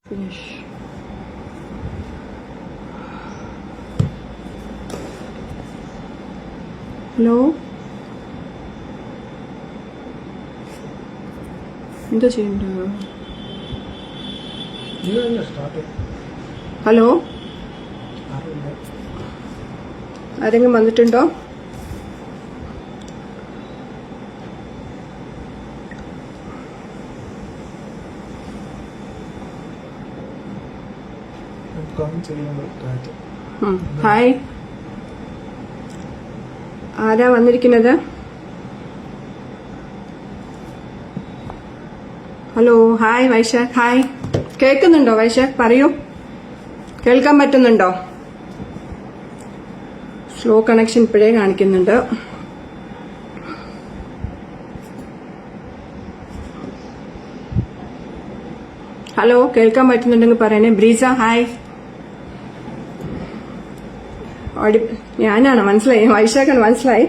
Finish. Hello, എന്താ ചെയ്യണ്ട? Hello, ആരെങ്കിലും വന്നിട്ടുണ്ടോ? ഹായ്, ആരാ വന്നിരിക്കുന്നത്? Hello, hi Vaishakh. ഹായ്, കേൾക്കുന്നുണ്ടോ വൈശാഖ്? പറയൂ, കേൾക്കാൻ പറ്റുന്നുണ്ടോ? സ്ലോ കണക്ഷൻ ഇപ്പോഴേ കാണിക്കുന്നുണ്ട്. ഹലോ, കേൾക്കാൻ പറ്റുന്നുണ്ടെങ്കിൽ പറയണേ. ബ്രീസ ഹായ്. ഞാനാണ്, മനസ്സിലായി. വൈശാഖാണ്, മനസ്സിലായി.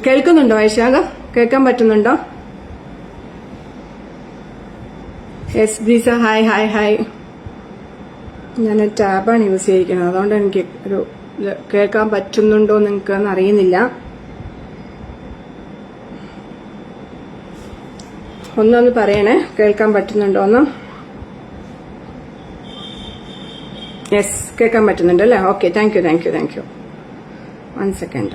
കേൾക്കുന്നുണ്ടോ വൈശാഖ്? കേൾക്കാൻ പറ്റുന്നുണ്ടോ? Yes Breeza hi hi hi. ഞാൻ ടാബാണ് യൂസ് ചെയ്തിരിക്കുന്നത്, അതുകൊണ്ട് എനിക്ക് ഒരു കേൾക്കാൻ പറ്റുന്നുണ്ടോ നിങ്ങൾക്കെന്ന് അറിയുന്നില്ല. ഒന്നൊന്ന് പറയണേ, കേൾക്കാൻ പറ്റുന്നുണ്ടോന്ന്. യെസ്, കേൾക്കാൻ പറ്റുന്നുണ്ട് അല്ലേ? Okay, thank you thank you thank U. 1 second.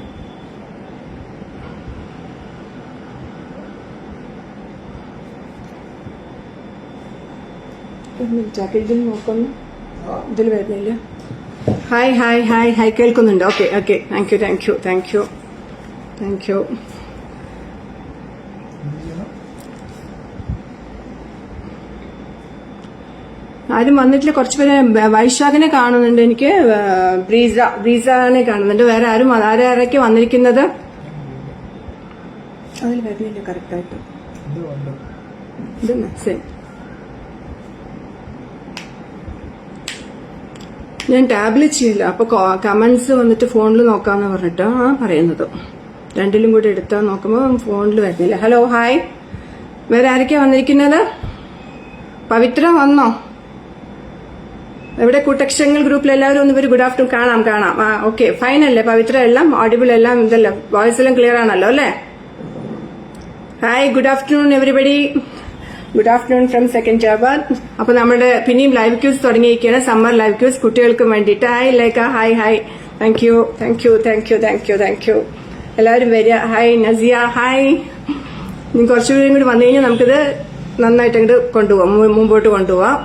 ഇതിൽ നോക്കുന്നു, ഇതിൽ വരുന്നില്ല. ഹായ് ഹായ് ഹായ് ഹായ്, കേൾക്കുന്നുണ്ട്. Okay okay, thank you thank you thank you thank U. ആരും വന്നിട്ടില്ല. കുറച്ചുപേരെ വൈശാഖിനെ കാണുന്നുണ്ട്, എനിക്ക് ബ്രീസനെ കാണുന്നുണ്ട്. വേറെ ആരും ആരൊക്കെ വന്നിരിക്കുന്നത്? അതിൽ വരുന്നില്ല കറക്റ്റായിട്ട്. ശരി, ഞാൻ ടാബ്ലറ്റ് ചെയ്യില്ല. അപ്പൊ കമന്റ്സ് വന്നിട്ട് ഫോണിൽ നോക്കാന്ന് പറഞ്ഞിട്ട് പറയുന്നത്. രണ്ടിലും കൂടി എടുത്താൽ നോക്കുമ്പോ ഫോണിൽ വരുന്നില്ല. ഹലോ ഹായ്, വേറെ ആരൊക്കെയാ വന്നിരിക്കുന്നത്? പവിത്ര വന്നോ? എവിടെ? കൂട്ടക്ഷരങ്ങൾ ഗ്രൂപ്പിൽ എല്ലാവരും ഒന്ന് വരും. Good afternoon. കാണാം കാണാം. ഓക്കെ, ഫൈൻ അല്ലേ പവിത്ര? എല്ലാം ഓഡിബിൾ, എല്ലാം ഇതല്ലേ? വോയിസ് എല്ലാം ക്ലിയർ ആണല്ലോ അല്ലേ? Hi, good afternoon everybody. Good afternoon from Secunderabad. അപ്പൊ നമ്മുടെ പിന്നെയും ലൈവ് ക്യൂസ് തുടങ്ങിയിരിക്കുകയാണ്, സമ്മർ ലൈവ് ക്യൂസ് കുട്ടികൾക്ക് വേണ്ടിയിട്ട്. Hi Lekha, hi hi, thank you thank you thank you thank you thank you. എല്ലാവരും വരിക. Hi Nasiya, hi. ഇനി കുറച്ചുപേരും കൂടി വന്നു കഴിഞ്ഞാൽ നമുക്കിത് നന്നായിട്ട് അങ്ങോട്ട് കൊണ്ടുപോവാം, മുമ്പോട്ട് കൊണ്ടുപോവാം.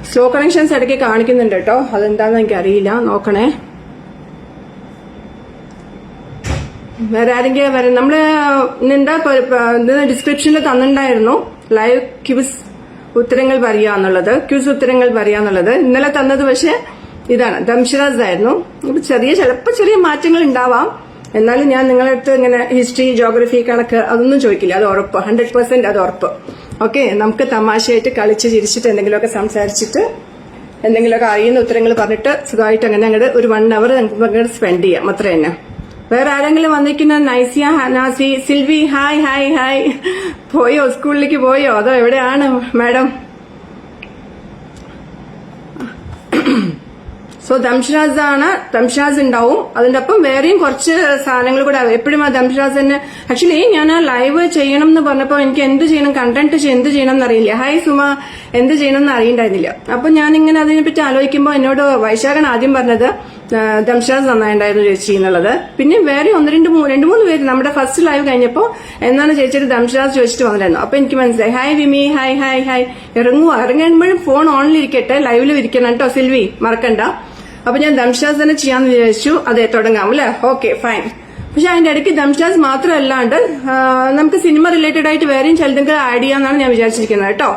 സ്ലോ കണക്ഷൻസ് ഇടയ്ക്ക് കാണിക്കുന്നുണ്ട് കേട്ടോ, അതെന്താന്ന് എനിക്ക് അറിയില്ല, നോക്കണേ. വേറെ ആരെങ്കിലും വരാം. നമ്മള് എന്താ ഡിസ്ക്രിപ്ഷനിൽ തന്നിട്ടുണ്ടായിരുന്നു ലൈവ് ക്യൂസ് ഉത്തരങ്ങൾ പറയാന്നുള്ളത്, ക്യൂസ് ഉത്തരങ്ങൾ പറയാന്നുള്ളത്. ഇന്നലെ തന്നത് പക്ഷെ ഇതാണ്, ദംഷിറാസ് ആയിരുന്നു. ഇപ്പൊ ചിലപ്പോ ചെറിയ മാറ്റങ്ങൾ ഉണ്ടാവാം, എന്നാലും ഞാൻ നിങ്ങളുടെ അടുത്ത് ഇങ്ങനെ ഹിസ്റ്ററി, ജോഗ്രഫി, കണക്ക് അതൊന്നും ചോദിക്കില്ല, അത് ഉറപ്പ്, 100% അത് ഉറപ്പ്. ഓക്കെ, നമുക്ക് തമാശയായിട്ട് കളിച്ച് ചിരിച്ചിട്ട് എന്തെങ്കിലുമൊക്കെ സംസാരിച്ചിട്ട് എന്തെങ്കിലുമൊക്കെ അറിയുന്ന ഉത്തരങ്ങൾ പറഞ്ഞിട്ട് സുഖമായിട്ട് അങ്ങനെ അങ്ങോട്ട് ഒരു 1 hour അങ്ങോട്ട് സ്പെൻഡ് ചെയ്യാം, അത്ര തന്നെ. വേറെ ആരെങ്കിലും വന്നിരിക്കുന്ന? Naisiya, Nasi, Silvi, hi hi hi. പോയോ, സ്കൂളിലേക്ക് പോയോ? അതോ എവിടെയാണ് മാഡം? സോ ദംഷിറാസ് ആണ്, ദംഷിറാസ് ഉണ്ടാവും. അതിന്റെ ഒപ്പം വേറെയും കുറച്ച് സാധനങ്ങൾ കൂടെ. എപ്പോഴും ആ ദംഷിറാസ് തന്നെ. ആക്ച്വലി ഞാൻ ആ ലൈവ് ചെയ്യണം എന്ന് പറഞ്ഞപ്പോൾ എനിക്ക് എന്ത് ചെയ്യണം, കണ്ടന്റ് എന്ത് ചെയ്യണം എന്നറിയില്ല. ഹായ് സുമ, എന്ത് ചെയ്യണം എന്ന് അറിയണ്ടായിരുന്നില്ല. അപ്പൊ ഞാനിങ്ങനെ അതിനെപ്പറ്റി ആലോചിക്കുമ്പോൾ എന്നോട് വൈശാഖാണ് ആദ്യം പറഞ്ഞത് ദംഷിറാസ് നന്നായിട്ടുണ്ടായിരുന്നു ചേച്ചി എന്നുള്ളത്. പിന്നെ വേറെ 2-3 പേര് നമ്മുടെ ഫസ്റ്റ് ലൈവ് കഴിഞ്ഞപ്പോ എന്നാണ് ചേച്ചിയുടെ ദംഷിറാസ് ചോദിച്ചിട്ട് വന്നിരുന്നു. അപ്പൊ എനിക്ക് മനസ്സിലായി. Hi Vimi, hi hi hi. ഇറങ്ങുമ്പോഴും ഫോൺ ഓണിലിരിക്കട്ടെ, ലൈവിൽ ഇരിക്കണം കേട്ടോ സിൽവി, മറക്കണ്ട. അപ്പൊ ഞാൻ ദംഷിറാസ് തന്നെ ചെയ്യാന്ന് വിചാരിച്ചു. അതെ, തുടങ്ങാം അല്ലെ? Okay fine. പക്ഷെ അതിന്റെ ഇടയ്ക്ക് ദംഷിറാസ് മാത്രമല്ലാണ്ട് നമുക്ക് സിനിമ റിലേറ്റഡ് ആയിട്ട് വേറെയും ചിലതെങ്കിലും ആഡ് ചെയ്യാന്നാണ് ഞാൻ വിചാരിച്ചിരിക്കുന്നത് കേട്ടോ.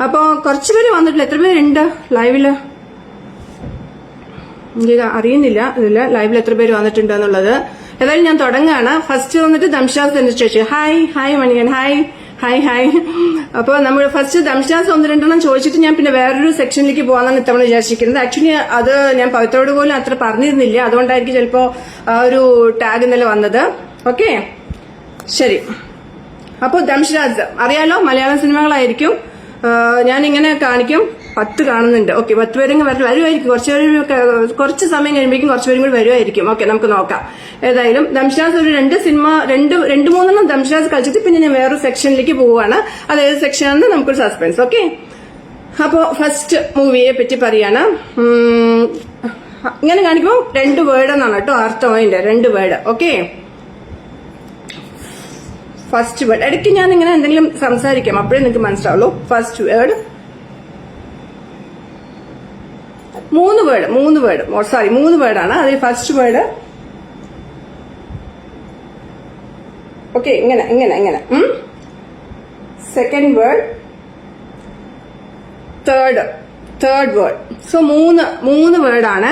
അപ്പൊ കുറച്ചുപേര് വന്നിട്ടില്ല. എത്ര പേരുണ്ട് ലൈവില്? എനിക്ക് അറിയുന്നില്ല ഇതില് ലൈവിൽ എത്ര പേര് വന്നിട്ടുണ്ട് എന്നുള്ളത്. ഏതായാലും ഞാൻ തുടങ്ങാണ്. ഫസ്റ്റ് വന്നിട്ട് ദംഷിറാസ് തന്നെ ചോദിച്ചു. Hi hi Manikan, hi hi hi. അപ്പൊ നമ്മൾ ഫസ്റ്റ് ദംഷിറാസ് 1-2 ചോദിച്ചിട്ട് ഞാൻ പിന്നെ വേറൊരു സെക്ഷനിലേക്ക് പോകാന്നാണ് ഇത്തവണ വിചാരിച്ചിരിക്കുന്നത്. ആക്ച്വലി അത് ഞാൻ പവിത്രോട് പോലും അത്ര പറഞ്ഞിരുന്നില്ല, അതുകൊണ്ടായിരിക്കും ചിലപ്പോ ആ ഒരു ടാഗ് ഇന്നലെ വന്നത്. ഓക്കെ, ശരി. അപ്പോൾ ദംഷിറാസ് അറിയാലോ, മലയാളം സിനിമകളായിരിക്കും. ഞാനിങ്ങനെ കാണിക്കും. 10 കാണുന്നുണ്ട്. ഓക്കെ, 10 പേരും വരുമായിരിക്കും. കുറച്ച് സമയം കഴിയുമ്പോഴേക്കും കുറച്ച് പേരും കൂടി വരുമായിരിക്കും. ഓക്കെ, നമുക്ക് നോക്കാം. ഏതായാലും ദംഷാസ് ഒരു 2 സിനിമ 2-3 ദംഷാസ് കളിച്ചിട്ട് പിന്നെ ഞാൻ വേറൊരു സെക്ഷനിലേക്ക് പോവുകയാണ്. അത് ഏത് സെക്ഷനാണെന്ന് നമുക്കൊരു സസ്പെൻസ്. ഓക്കെ, അപ്പോ ഫസ്റ്റ് മൂവിയെ പറ്റി പറയാണ്. ഇങ്ങനെ കാണിക്കുമ്പോൾ 2 വേർഡ് എന്നാണ് കേട്ടോ അർത്ഥം. അതിന്റെ 2 വേർഡ്. Okay, first word. ഇടയ്ക്ക് ഞാൻ ഇങ്ങനെ എന്തെങ്കിലും സംസാരിക്കാം, അപ്പോഴേ നിങ്ങൾക്ക് മനസ്സിലാവുള്ളൂ. ഫസ്റ്റ് വേർഡ് 3 വേർഡാണ്. അതിൽ ഫസ്റ്റ് വേർഡ് ഓക്കെ, ഇങ്ങനെ. Second word, third word. So 3 വേർഡാണ്.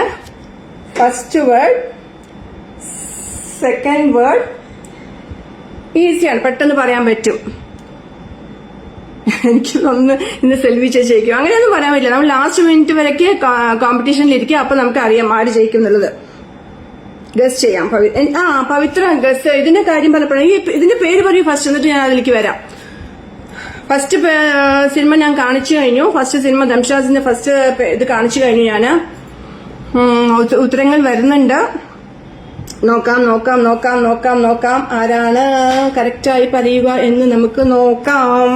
First word, second word. ഈസിയാണ്, പെട്ടെന്ന് പറയാൻ പറ്റും. എനിക്ക് തോന്നുന്നു ഇന്ന് സെൽവി ജയിക്കും, അങ്ങനെയൊന്നും പറയാൻ പറ്റില്ല. നമ്മൾ ലാസ്റ്റ് മിനിറ്റ് വരെയൊക്കെ കോമ്പറ്റീഷനിൽ ഇരിക്കുക. അപ്പൊ നമുക്ക് അറിയാം ആര് ജയിക്കും എന്നുള്ളത്. ഗസ് ചെയ്യാം. പവിത്ര ഗസ്. ഇതിന്റെ കാര്യം പറഞ്ഞപ്പോഴാണ് ഇതിന്റെ പേര് പറയൂ ഫസ്റ്റ്, എന്നിട്ട് ഞാൻ അതിലേക്ക് വരാം. ഫസ്റ്റ് സിനിമ ഞാൻ കാണിച്ചു കഴിഞ്ഞു. ഫസ്റ്റ് സിനിമ ദംഷാസിന്റെ ഫസ്റ്റ് ഇത് കാണിച്ചു കഴിഞ്ഞു ഞാൻ. ഉത്തരങ്ങൾ വരുന്നുണ്ട്. നോക്കാം ആരാണ് കറക്റ്റായി പറയുക എന്ന് നമുക്ക് നോക്കാം.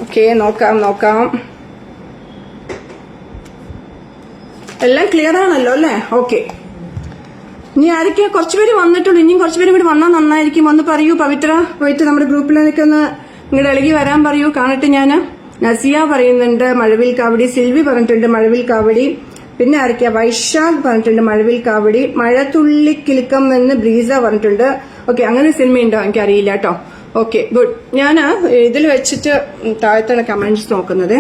ഓക്കെ, നോക്കാം. എല്ലാം ക്ലിയർ ആണല്ലോ അല്ലേ? ഓക്കെ, ഇനി ആരൊക്കെയാ? കുറച്ചുപേര് വന്നിട്ടുള്ളൂ. ഇനിയും കുറച്ചുപേരും കൂടി വന്നാൽ നന്നായിരിക്കും. ഒന്ന് പറയൂ പവിത്ര. പോയിട്ട് നമ്മുടെ ഗ്രൂപ്പിലേക്ക് ഒന്ന് ഇങ്ങോട്ട് ഇളകി വരാൻ പറയൂ, കാണട്ടെ ഞാൻ. നസിയ പറയുന്നുണ്ട് മഴവിൽ കാവടി. സിൽവി പറഞ്ഞിട്ടുണ്ട് മഴവിൽ കാവടി. പിന്നെ ആരൊക്കെയാ? വൈശാഖ് പറഞ്ഞിട്ടുണ്ട് മഴവിൽ കാവടി. മഴത്തുള്ളി കിലുക്കം എന്ന് ബ്രീസ പറഞ്ഞിട്ടുണ്ട്. ഓക്കെ, അങ്ങനെ സിനിമയുണ്ടോ എനിക്കറിയില്ല കേട്ടോ. Okay, good. ഞാൻ ഇതിൽ വെച്ചിട്ട് താഴത്താണ് കമന്റ്സ് നോക്കുന്നത്.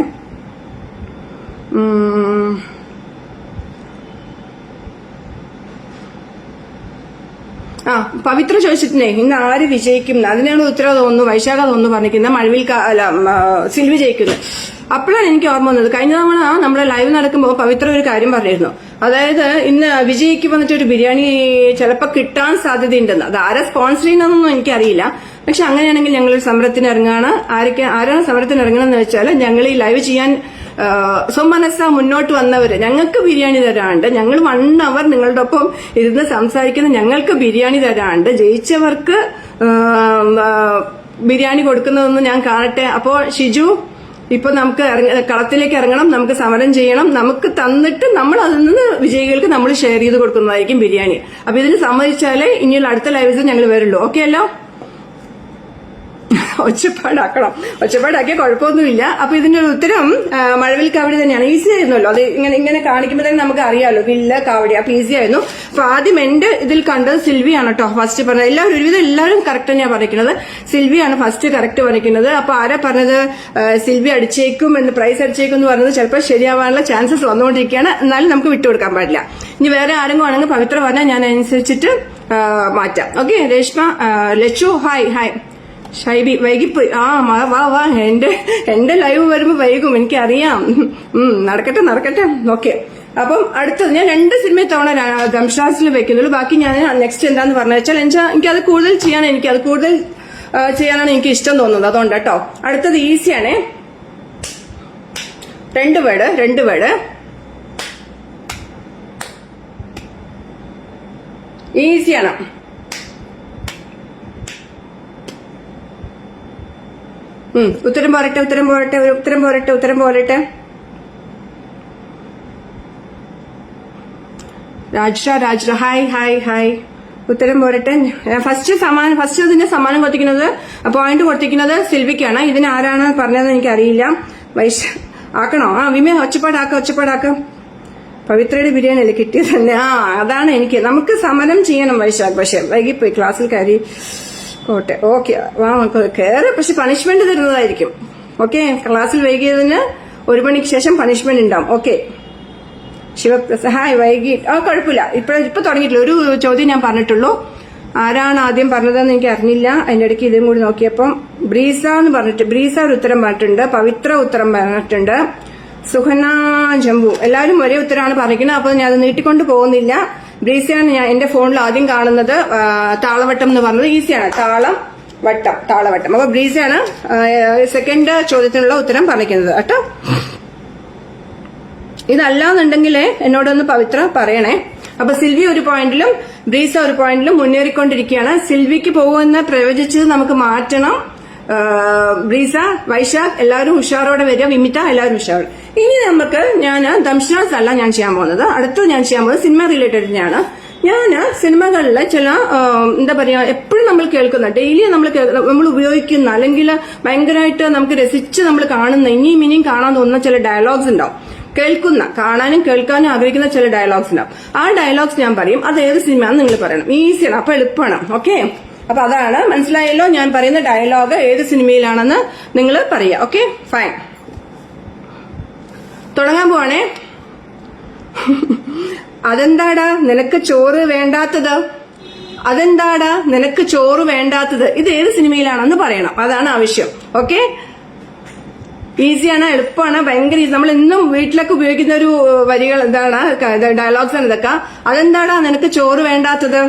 പവിത്ര ചോദിച്ചിട്ടുണ്ടേ ഇന്ന് ആര് വിജയിക്കും, അതിനാണ് ഉത്തരവ് തോന്നുന്നു. വൈശാഖ തോന്നുന്നു പറഞ്ഞിരിക്കുന്നത് മഴവിൽ സിൽവി ജയിക്കുന്നത്. അപ്പോഴാണ് എനിക്ക് ഓർമ്മ വന്നത്. കഴിഞ്ഞ തവണ നമ്മളെ ലൈവ് നടക്കുമ്പോൾ പവിത്ര ഒരു കാര്യം പറഞ്ഞിരുന്നു. അതായത് ഇന്ന് വിജയിക്ക് വന്നിട്ട് ഒരു ബിരിയാണി ചിലപ്പോൾ കിട്ടാൻ സാധ്യതയുണ്ടെന്ന്. അത് ആരാ സ്പോൺസർ ചെയ്യുന്നതെന്നൊന്നും എനിക്കറിയില്ല. പക്ഷെ അങ്ങനെയാണെങ്കിൽ ഞങ്ങൾ സമരത്തിന് ഇറങ്ങാണ്. ആരാണ് സമരത്തിന് ഇറങ്ങണമെന്ന് വെച്ചാൽ ഞങ്ങൾ ഈ ലൈവ് ചെയ്യാൻ സ്വമനസ്സ മുന്നോട്ട് വന്നവര് ഞങ്ങൾക്ക് ബിരിയാണി തരാണ്ട്, ഞങ്ങൾ 1 അവർ നിങ്ങളുടെ ഒപ്പം ഇരുന്ന് സംസാരിക്കുന്ന ഞങ്ങൾക്ക് ബിരിയാണി തരാണ്ട് ജയിച്ചവർക്ക് ബിരിയാണി കൊടുക്കുന്നതൊന്നും ഞാൻ കാണട്ടെ. അപ്പോ ഷിജു, ഇപ്പൊ നമുക്ക് കളത്തിലേക്ക് ഇറങ്ങണം, നമുക്ക് സമരം ചെയ്യണം, നമുക്ക് തന്നിട്ട് നമ്മൾ അതിൽ നിന്ന് വിജയികൾക്ക് നമ്മൾ ഷെയർ ചെയ്ത് കൊടുക്കുന്നതായിരിക്കും ബിരിയാണി. അപ്പൊ ഇതിന് സമ്മതിച്ചാലേ ഇനിയുള്ള അടുത്ത ലൈവ്സിൽ ഞങ്ങൾ വരുള്ളൂ. ഓക്കെ അല്ലോ? ഒച്ചപ്പാടാക്കിയ കുഴപ്പമൊന്നുമില്ല. അപ്പൊ ഇതിന്റെ ഒരു ഉത്തരം മഴവിൽ കാവടി തന്നെയാണ്. ഈസി ആയിരുന്നല്ലോ. അത് ഇങ്ങനെ കാണിക്കുമ്പോൾ തന്നെ നമുക്ക് അറിയാലോ വില്ല കാവടി. അപ്പൊ ഈസി ആയിരുന്നു. അപ്പൊ ആദ്യം എന്റെ ഇതിൽ കണ്ടത് സിൽവിയാണ് കേട്ടോ ഫസ്റ്റ് പറഞ്ഞത്. എല്ലാവരും കറക്റ്റ് തന്നെയാണ് പറഞ്ഞിരിക്കുന്നത്. സിൽവിയാണ് ഫസ്റ്റ് കറക്റ്റ് പറഞ്ഞിരിക്കുന്നത്. അപ്പൊ ആരാ പറഞ്ഞത് സിൽവി അടിച്ചേക്കും എന്ന്, പ്രൈസ് അടിച്ചേക്കും എന്ന് പറഞ്ഞത് ചിലപ്പോൾ ശരിയാവാനുള്ള ചാൻസസ് വന്നുകൊണ്ടിരിക്കുകയാണ്. എന്നാലും നമുക്ക് വിട്ടുകൊടുക്കാൻ പാടില്ല. ഇനി വേറെ ആരെങ്കിലും ആണെങ്കിൽ പവിത്ര പറഞ്ഞാൽ ഞാൻ അനുസരിച്ചിട്ട് മാറ്റാം. Okay, Reshma Lachu hi. ഷൈബി വൈകിപ്പോയി. വാ എന്റെ ലൈവ് വരുമ്പോ വൈകും, എനിക്കറിയാം. നടക്കട്ടെ. ഓക്കെ, അപ്പം അടുത്തത് ഞാൻ 2 സിനിമ തവണ ദംഷാസിൽ വെക്കുന്നുള്ളൂ. ബാക്കി ഞാൻ നെക്സ്റ്റ് എന്താന്ന് പറഞ്ഞു വെച്ചാൽ എനിക്കത് കൂടുതൽ ചെയ്യാനാണ് എനിക്ക് ഇഷ്ടം തോന്നുന്നത്. അതുകൊണ്ട് കേട്ടോ. അടുത്തത് ഈസിയാണേ. 2 വേർഡ് ഈസിയാണ്. ഉത്തരം പോരട്ടെ. രാജ്ര ഹായ്. ഉത്തരം പോരട്ടെ. ഫസ്റ്റ് ഇതിന്റെ സമ്മാനം പോയിന്റ് കൊടുത്തിരിക്കുന്നത് സിൽവിക്കാണ്. ഇതിന് ആരാണ് പറഞ്ഞതെന്ന് എനിക്കറിയില്ല. ആക്കണോ? വിമേ ഒച്ചപ്പാടാക്ക. പവിത്രയുടെ ബിരിയാണി അല്ലേ കിട്ടിയത് തന്നെ. അതാണ് എനിക്ക്. നമുക്ക് സമരം ചെയ്യണം വൈശാഖ്. പക്ഷെ വൈകിപ്പോയി, ക്ലാസ്സിൽ കയറി കോട്ടെ. ഓക്കെ, കയറി. പക്ഷെ പണിഷ്മെന്റ് തരുന്നതായിരിക്കും. ഓക്കെ, ക്ലാസ്സിൽ വൈകിയതിന് 1 മണിക്ക് ശേഷം പണിഷ്മെന്റ് ഉണ്ടാവും. Okay, Shivaprasad hi. വൈകി കുഴപ്പമില്ല. ഇപ്പൊ തുടങ്ങിയിട്ടില്ല. ഒരു ചോദ്യം ഞാൻ പറഞ്ഞിട്ടുള്ളൂ. ആരാണ് ആദ്യം പറഞ്ഞതെന്ന് എനിക്ക് അറിഞ്ഞില്ല. അതിന്റെ ഇടയ്ക്ക് ഇതും കൂടി നോക്കിയപ്പം ബ്രീസ ഒരു ഉത്തരം പറഞ്ഞിട്ടുണ്ട്. പവിത്ര ഉത്തരം പറഞ്ഞിട്ടുണ്ട്. സുഹന ജംബു എല്ലാവരും ഒരേ ഉത്തരമാണ് പറഞ്ഞിരിക്കുന്നത്. അപ്പൊ ഞാൻ അത് നീട്ടിക്കൊണ്ട് പോകുന്നില്ല. ബ്രീസയാണ് ഞാൻ എന്റെ ഫോണിൽ ആദ്യം കാണുന്നത്. താളവട്ടം എന്ന് പറഞ്ഞത് ഈസിയാണ്. താളം വട്ടം, താളവട്ടം. അപ്പൊ ബ്രീസയാണ് സെക്കൻഡ് ചോദ്യത്തിനുള്ള ഉത്തരം പറഞ്ഞിരിക്കുന്നത് കേട്ടോ. ഇതല്ലാന്നുണ്ടെങ്കിൽ എന്നോടൊന്ന് പവിത്ര പറയണേ. അപ്പൊ സിൽവി ഒരു പോയിന്റിലും ബ്രീസ ഒരു പോയിന്റിലും മുന്നേറിക്കൊണ്ടിരിക്കുകയാണ്. സിൽവിക്ക് പോകുമെന്ന് പ്രവചിച്ചത് നമുക്ക് മാറ്റണം. ബ്രീസ, വൈശാഖ് എല്ലാവരും ഉഷാറോടെ വരിക, വിമിത എല്ലാവരും ഉഷാറോടെ. ഇനി നമുക്ക് ഞാൻ ദംഷ്നാസ് അല്ല ഞാൻ ചെയ്യാൻ പോകുന്നത്. അടുത്തത് ഞാൻ ചെയ്യാൻ പോകുന്നത് സിനിമ റിലേറ്റഡ് തന്നെയാണ്. ഞാൻ സിനിമകളിലെ ചില എന്താ പറയാ എപ്പോഴും നമ്മൾ കേൾക്കുന്ന ഡെയിലി നമ്മൾ ഉപയോഗിക്കുന്ന അല്ലെങ്കിൽ ഭയങ്കരമായിട്ട് നമുക്ക് രസിച്ച് നമ്മൾ കാണുന്ന ഇനിയും ഇനിയും കാണാൻ തോന്നുന്ന ചില ഡയലോഗ്സ് ഉണ്ടാവും. കാണാനും കേൾക്കാനും ആഗ്രഹിക്കുന്ന ചില ഡയലോഗ്സ് ഉണ്ടാവും. ആ ഡയലോഗ്സ് ഞാൻ പറയും. അത് ഏത് സിനിമയാണെന്ന് നിങ്ങൾ പറയണം. ഈസിയാണ്, അപ്പൊ എളുപ്പമാണ്. ഓക്കെ, അപ്പൊ അതാണ് മനസ്സിലായല്ലോ. ഞാൻ പറയുന്ന ഡയലോഗ് ഏത് സിനിമയിലാണെന്ന് നിങ്ങൾ പറയാം. Okay, fine. തുടങ്ങാൻ പോവാണേ. അതെന്താടാ നിനക്ക് ചോറ് വേണ്ടാത്തത്? അതെന്താടാ നിനക്ക് ചോറ് വേണ്ടാത്തത്? ഇത് ഏത് സിനിമയിലാണെന്ന് പറയണം. അതാണ് ആവശ്യം. ഓക്കെ, ഈസിയാണ്, എളുപ്പമാണ്, ഭയങ്കര ഈസി. നമ്മൾ ഇന്നും വീട്ടിലൊക്കെ ഉപയോഗിക്കുന്ന ഒരു വരികൾ എന്താണ്, ഡയലോഗ്സ് ആണ് ഇതൊക്കെ. അതെന്താടാ നിനക്ക് ചോറ് വേണ്ടാത്തത്?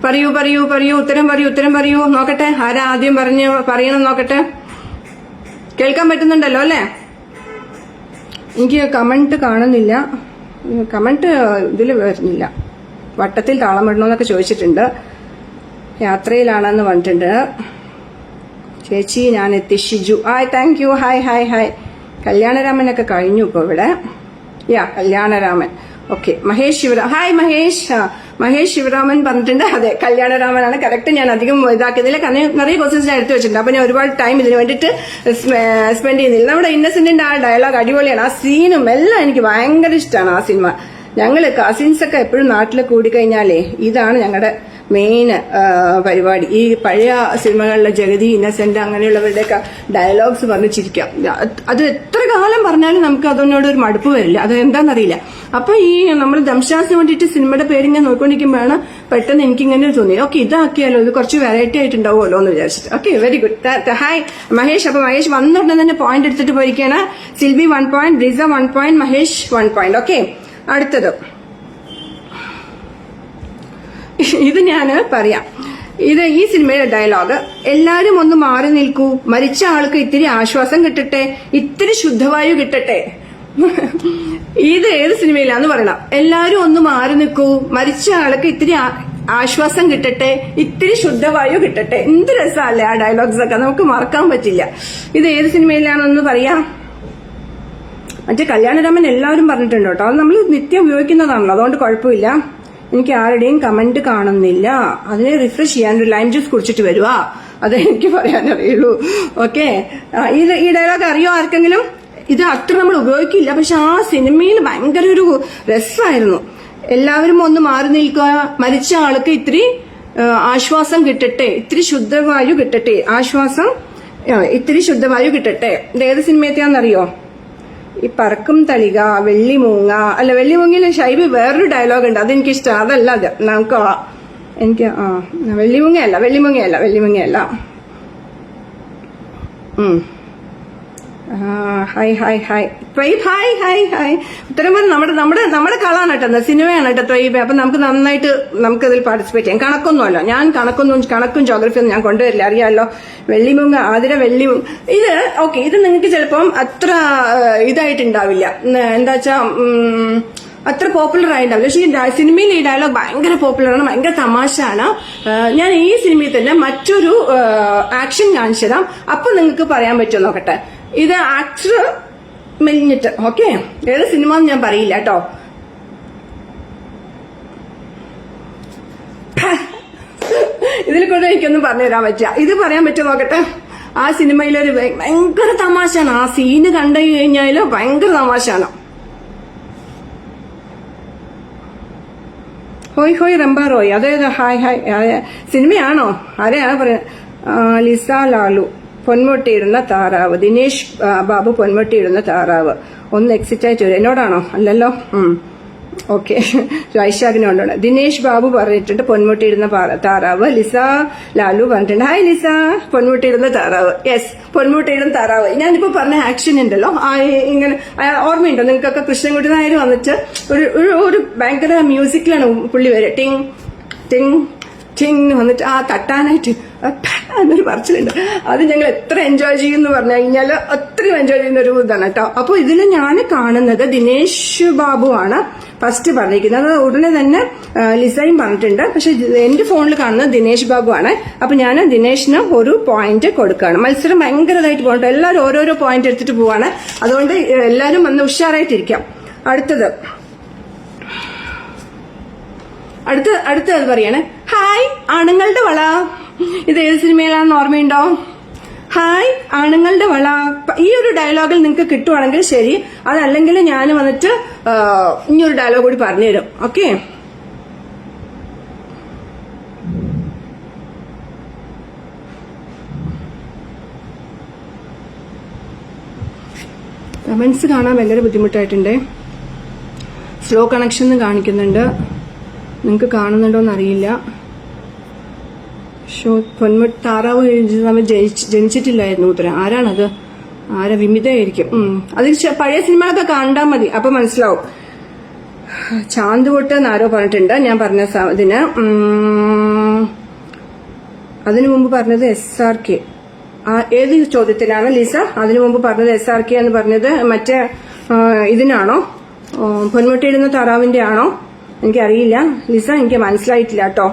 പറയൂ പറയൂ പറയൂ, ഉത്തരം പറയൂ, ഉത്തരം പറയൂ. നോക്കട്ടെ ആരാ ആദ്യം പറയണം നോക്കട്ടെ. കേൾക്കാൻ പറ്റുന്നുണ്ടല്ലോ അല്ലേ? എനിക്ക് കമന്റ് കാണുന്നില്ല. കമന്റ് ഇതിൽ വരുന്നില്ല. വട്ടത്തിൽ താളം ഇടണമെന്നൊക്കെ ചോദിച്ചിട്ടുണ്ട്. യാത്രയിലാണെന്ന് പറഞ്ഞിട്ടുണ്ട്. ചേച്ചി ഞാൻ എത്തി. Shiju, hi, thank you. Hi hi hi. കല്യാണരാമനൊക്കെ കഴിഞ്ഞു ഇപ്പൊ ഇവിടെ. കല്യാണരാമൻ. ഓക്കെ, മഹേഷ് ശിവരാമൻ. ഹായ് മഹേഷ്. മഹേഷ് ശിവരാമൻ പറഞ്ഞിട്ടുണ്ട്. അതെ, കല്യാണരാമനാണ് കറക്റ്റ്. ഞാൻ അധികം ഇതാക്കിയതില്ല, കാരണം നിറയെ ക്വസ്റ്റ്യൻസ് ഞാൻ എടുത്തു വെച്ചിട്ടുണ്ട്. അപ്പൊ ഞാൻ ഒരുപാട് ടൈം ഇതിന് വേണ്ടിയിട്ട് സ്പെൻഡ് ചെയ്യുന്നില്ല. നമ്മുടെ ഇന്നസെന്റിന്റെ ആ ഡയലോഗ് അടിപൊളിയാണ്. ആ സീനും എല്ലാം എനിക്ക് ഭയങ്കര ഇഷ്ടമാണ് ആ സിനിമ. ഞങ്ങള് കസിൻസ് ഒക്കെ എപ്പോഴും നാട്ടിൽ കൂടിക്കഴിഞ്ഞാലേ ഇതാണ് ഞങ്ങളുടെ മെയിൻ പരിപാടി. ഈ പഴയ സിനിമകളിലെ ജഗതി, ഇന്നസെന്റ് അങ്ങനെയുള്ളവരുടെയൊക്കെ ഡയലോഗ്സ് പറഞ്ഞ് ചിരിക്കാം. അത് എത്ര കാലം പറഞ്ഞാലും നമുക്ക് അതിനോട് ഒരു മടുപ്പ് വരില്ല. അത് എന്താണെന്നറിയില്ല. അപ്പൊ ഈ നമ്മൾ ദംഷാസിന് വേണ്ടിയിട്ട് സിനിമയുടെ പേര് ഇങ്ങനെ നോക്കിക്കൊണ്ടിരിക്കുമ്പോഴാണ് പെട്ടെന്ന് എനിക്കിങ്ങനെ തോന്നി, ഓക്കെ ഇതാക്കിയാലോ, ഇത് കുറച്ച് വെറൈറ്റി ആയിട്ടുണ്ടാവുമല്ലോ എന്ന് വിചാരിച്ചിട്ട്. Okay, very good. Hi Mahesh. അപ്പൊ മഹേഷ് വന്നുടനെ തന്നെ പോയിന്റ് എടുത്തിട്ട് പോയിരിക്കുകയാണ്. സിൽവി 1 പോയിന്റ്, റിസ 1 പോയിന്റ്, മഹേഷ് 1 പോയിന്റ്. ഓക്കെ, അടുത്തത് ഇത് ഞാൻ പറയാം. ഇത് ഈ സിനിമയുടെ ഡയലോഗ്. എല്ലാരും ഒന്ന് മാറി നിൽക്കൂ, മരിച്ച ആൾക്ക് ഇത്തിരി ആശ്വാസം കിട്ടട്ടെ, ഇത്തിരി ശുദ്ധവായു കിട്ടട്ടെ. ഇത് ഏത് സിനിമയിലാന്ന് പറയണം. എല്ലാരും ഒന്ന് മാറി നിൽക്കൂ, മരിച്ച ആൾക്ക് ഇത്തിരി ആശ്വാസം കിട്ടട്ടെ, ഇത്തിരി ശുദ്ധവായു കിട്ടട്ടെ. എന്ത് രസമല്ലേ ആ ഡയലോഗ്സ് ഒക്കെ, നമുക്ക് മറക്കാൻ പറ്റില്ല. ഇത് ഏത് സിനിമയിലാണെന്ന് പറയാം. മറ്റേ കല്യാണരാമൻ എല്ലാവരും പറഞ്ഞിട്ടുണ്ട് കേട്ടോ. അത് നമ്മൾ നിത്യം ഉപയോഗിക്കുന്നതാണല്ലോ, അതുകൊണ്ട് കുഴപ്പമില്ല. എനിക്ക് ആരുടെയും കമന്റ് കാണുന്നില്ല. അതിനെ റിഫ്രഷ് ചെയ്യാൻ ഒരു ലൈം ജ്യൂസ് കുടിച്ചിട്ട് വരുവാ, അതേ എനിക്ക് പറയാനറിയുള്ളൂ. ഓക്കെ, ഈ ഡയലോഗ് അറിയോ ആർക്കെങ്കിലും? ഇത് അത്ര നമ്മൾ ഉപയോഗിക്കില്ല, പക്ഷെ ആ സിനിമയിൽ ഭയങ്കര ഒരു രസമായിരുന്നു. എല്ലാവരും ഒന്ന് മാറി നിൽക്കുക, മരിച്ച ആൾക്ക് ഇത്തിരി ആശ്വാസം കിട്ടട്ടെ, ഇത്തിരി ശുദ്ധവായു കിട്ടട്ടെ, ആശ്വാസം ഇത്തിരി ശുദ്ധവായു കിട്ടട്ടെ. ഇത് ഏത് സിനിമയെത്തിയാന്നറിയോ? ഈ പറക്കും തളിക, വെള്ളിമൂങ്ങ. അല്ല, വെള്ളിമൂങ്ങയിലെ ഷൈബി വേറൊരു ഡയലോഗ് ഉണ്ട്, അതെനിക്കിഷ്ടം. അതല്ല അത് നമുക്ക് എനിക്ക് വെള്ളിമൂങ്ങയല്ല. Hi hi hi Thwaib. Hi hi hi. ഉത്തരം പറഞ്ഞ നമ്മുടെ കളാണ് കേട്ടോ, സിനിമയാണ് കേട്ടോ ത്വൈബ്. അപ്പൊ നമുക്ക് നന്നായിട്ട് നമുക്കതിൽ പാർട്ടിസിപ്പേറ്റ് ചെയ്യാം. കണക്കൊന്നുമല്ലോ, ഞാൻ കണക്കും ജോഗ്രഫി ഒന്നും ഞാൻ കൊണ്ടുവരില്ല, അറിയാമല്ലോ. വെള്ളിമൂങ്ങ, ആതിര വെള്ളിമൂങ്ങ. ഇത് ഓക്കെ, ഇത് നിങ്ങൾക്ക് ചിലപ്പം അത്ര ഇതായിട്ടുണ്ടാവില്ല, എന്താ വെച്ചാ അത്ര പോപ്പുലർ ആയിട്ടുണ്ടാവില്ല. പക്ഷേ ഈ സിനിമയിൽ ഈ ഡയലോഗ് ഭയങ്കര പോപ്പുലറാണ്, ഭയങ്കര തമാശയാണ്. ഞാൻ ഈ സിനിമയിൽ തന്നെ മറ്റൊരു ആക്ഷൻ കാണിച്ചു തരാം, അപ്പൊ നിങ്ങൾക്ക് പറയാൻ പറ്റുമോ നോക്കട്ടെ. ഇത് ആക്ടർ മെലിഞ്ഞിട്ട്. ഓക്കെ, ഏത് സിനിമ എന്ന് ഞാൻ പറയില്ല കേട്ടോ. ഇതിൽ കൂടെ എനിക്കൊന്നും പറഞ്ഞുതരാൻ പറ്റില്ല. ഇത് പറയാൻ പറ്റുമോ നോക്കട്ടെ. ആ സിനിമയിലൊരു ഭയങ്കര തമാശയാണ്. ആ സീന് കണ്ടു കഴിഞ്ഞാല് ഭയങ്കര തമാശയാണ്. ഹോയ് ഹോയ് റംബ റോയ്. അതായത് ഹായ് ഹായ് സിനിമയാണോ? ആരെയാണ് പറയുന്നത്? ലിസ ലാലു, പൊന്മുട്ടിയിടുന്ന താറാവ്. ദിനേശ് ബാബു, പൊന്മുട്ടിയിടുന്ന താറാവ്. ഒന്ന് എക്സിറ്റ് ആയിട്ട് വരും. എന്നോടാണോ? അല്ലല്ലോ. ഓക്കെ, വൈശാഖിനോടാണ്. ദിനേശ് ബാബു പറഞ്ഞിട്ടുണ്ട് പൊന്മുട്ടിയിടുന്ന താറാവ്. ലിസ ലാലു പറഞ്ഞിട്ടുണ്ട്. ഹായ് ലിസ, പൊന്മുട്ടിയിടുന്ന താറാവ്. യെസ്, പൊന്മുട്ടിയിടുന്ന താറാവ്. ഞാനിപ്പോ പറഞ്ഞ ആക്ഷൻ ഉണ്ടല്ലോ, ഇങ്ങനെ ഓർമ്മയുണ്ടോ നിങ്ങൾക്കൊക്കെ? കൃഷ്ണൻകുട്ടി നായർ വന്നിട്ട് ഒരു ഭയങ്കര മ്യൂസിക്കിലാണ് പുള്ളി വരെ. ടിങ് ടിങ് ചിങ് വന്നിട്ട് ആ തട്ടാനായിട്ട് എന്നൊരു പറച്ചിലുണ്ട്. അത് ഞങ്ങൾ എത്ര എൻജോയ് ചെയ്യുമെന്ന് പറഞ്ഞു കഴിഞ്ഞാൽ അത്രയും എൻജോയ് ചെയ്യുന്ന ഒരു ഇതാണ് കേട്ടോ. അപ്പൊ ഇതിൽ ഞാൻ കാണുന്നത് ദിനേശ് ബാബു ആണ് ഫസ്റ്റ് പറഞ്ഞിരിക്കുന്നത്. അത് ഉടനെ തന്നെ ലിസയും പറഞ്ഞിട്ടുണ്ട്. പക്ഷെ എന്റെ ഫോണിൽ കാണുന്നത് ദിനേശ് ബാബു ആണ്. അപ്പൊ ഞാൻ ദിനേശിന് ഒരു പോയിന്റ് കൊടുക്കുകയാണ്. മത്സരം ഭയങ്കരമായിട്ട് പോകട്ടെ, എല്ലാവരും ഓരോരോ പോയിന്റ് എടുത്തിട്ട് പോവാണ്. അതുകൊണ്ട് എല്ലാവരും വന്ന് ഉഷാറായിട്ടിരിക്കാം. അടുത്ത അത് പറയാണ്, ഹായ് ആണുങ്ങളുടെ വള. ഇത് ഏത് സിനിമയിലാണെന്ന് ഓർമ്മയുണ്ടോ? ഹായ് ആണുങ്ങളുടെ വള. ഈ ഒരു ഡയലോഗിൽ നിങ്ങൾക്ക് കിട്ടുവാണെങ്കിൽ ശരി, അതല്ലെങ്കിൽ ഞാൻ വന്നിട്ട് ഇനിയൊരു ഡയലോഗ് കൂടി പറഞ്ഞുതരും. ഓക്കെ, കമന്റ്സ് കാണാൻ ഭയങ്കര ബുദ്ധിമുട്ടായിട്ടുണ്ട്. സ്ലോ കണക്ഷൻ കാണിക്കുന്നുണ്ട്. നിങ്ങൾക്ക് കാണുന്നുണ്ടോന്ന് അറിയില്ല. താറാവ് ജനിച്ചിട്ടില്ലായിരുന്നു ഉത്തരം. ആരാണത്? വിമിതയായിരിക്കും. അതിൽ പഴയ സിനിമകളൊക്കെ കണ്ടാൽ മതി, അപ്പൊ മനസ്സിലാവും. ചാന്ത് പൊട്ട് എന്നാരോ പറഞ്ഞിട്ടുണ്ട്. ഞാൻ പറഞ്ഞ ഇതിന് അതിനു മുമ്പ് പറഞ്ഞത് SRK. ഏത് ചോദ്യത്തിലാണ് ലിസ? അതിനു മുമ്പ് പറഞ്ഞത് SRK എന്ന് പറഞ്ഞത് മറ്റേ ഇതിനാണോ? പൊന്മുട്ടയിടുന്ന താറാവിന്റെ ആണോ? എനിക്കറിയില്ല ലിസ, എനിക്ക് മനസ്സിലായിട്ടില്ല കേട്ടോ.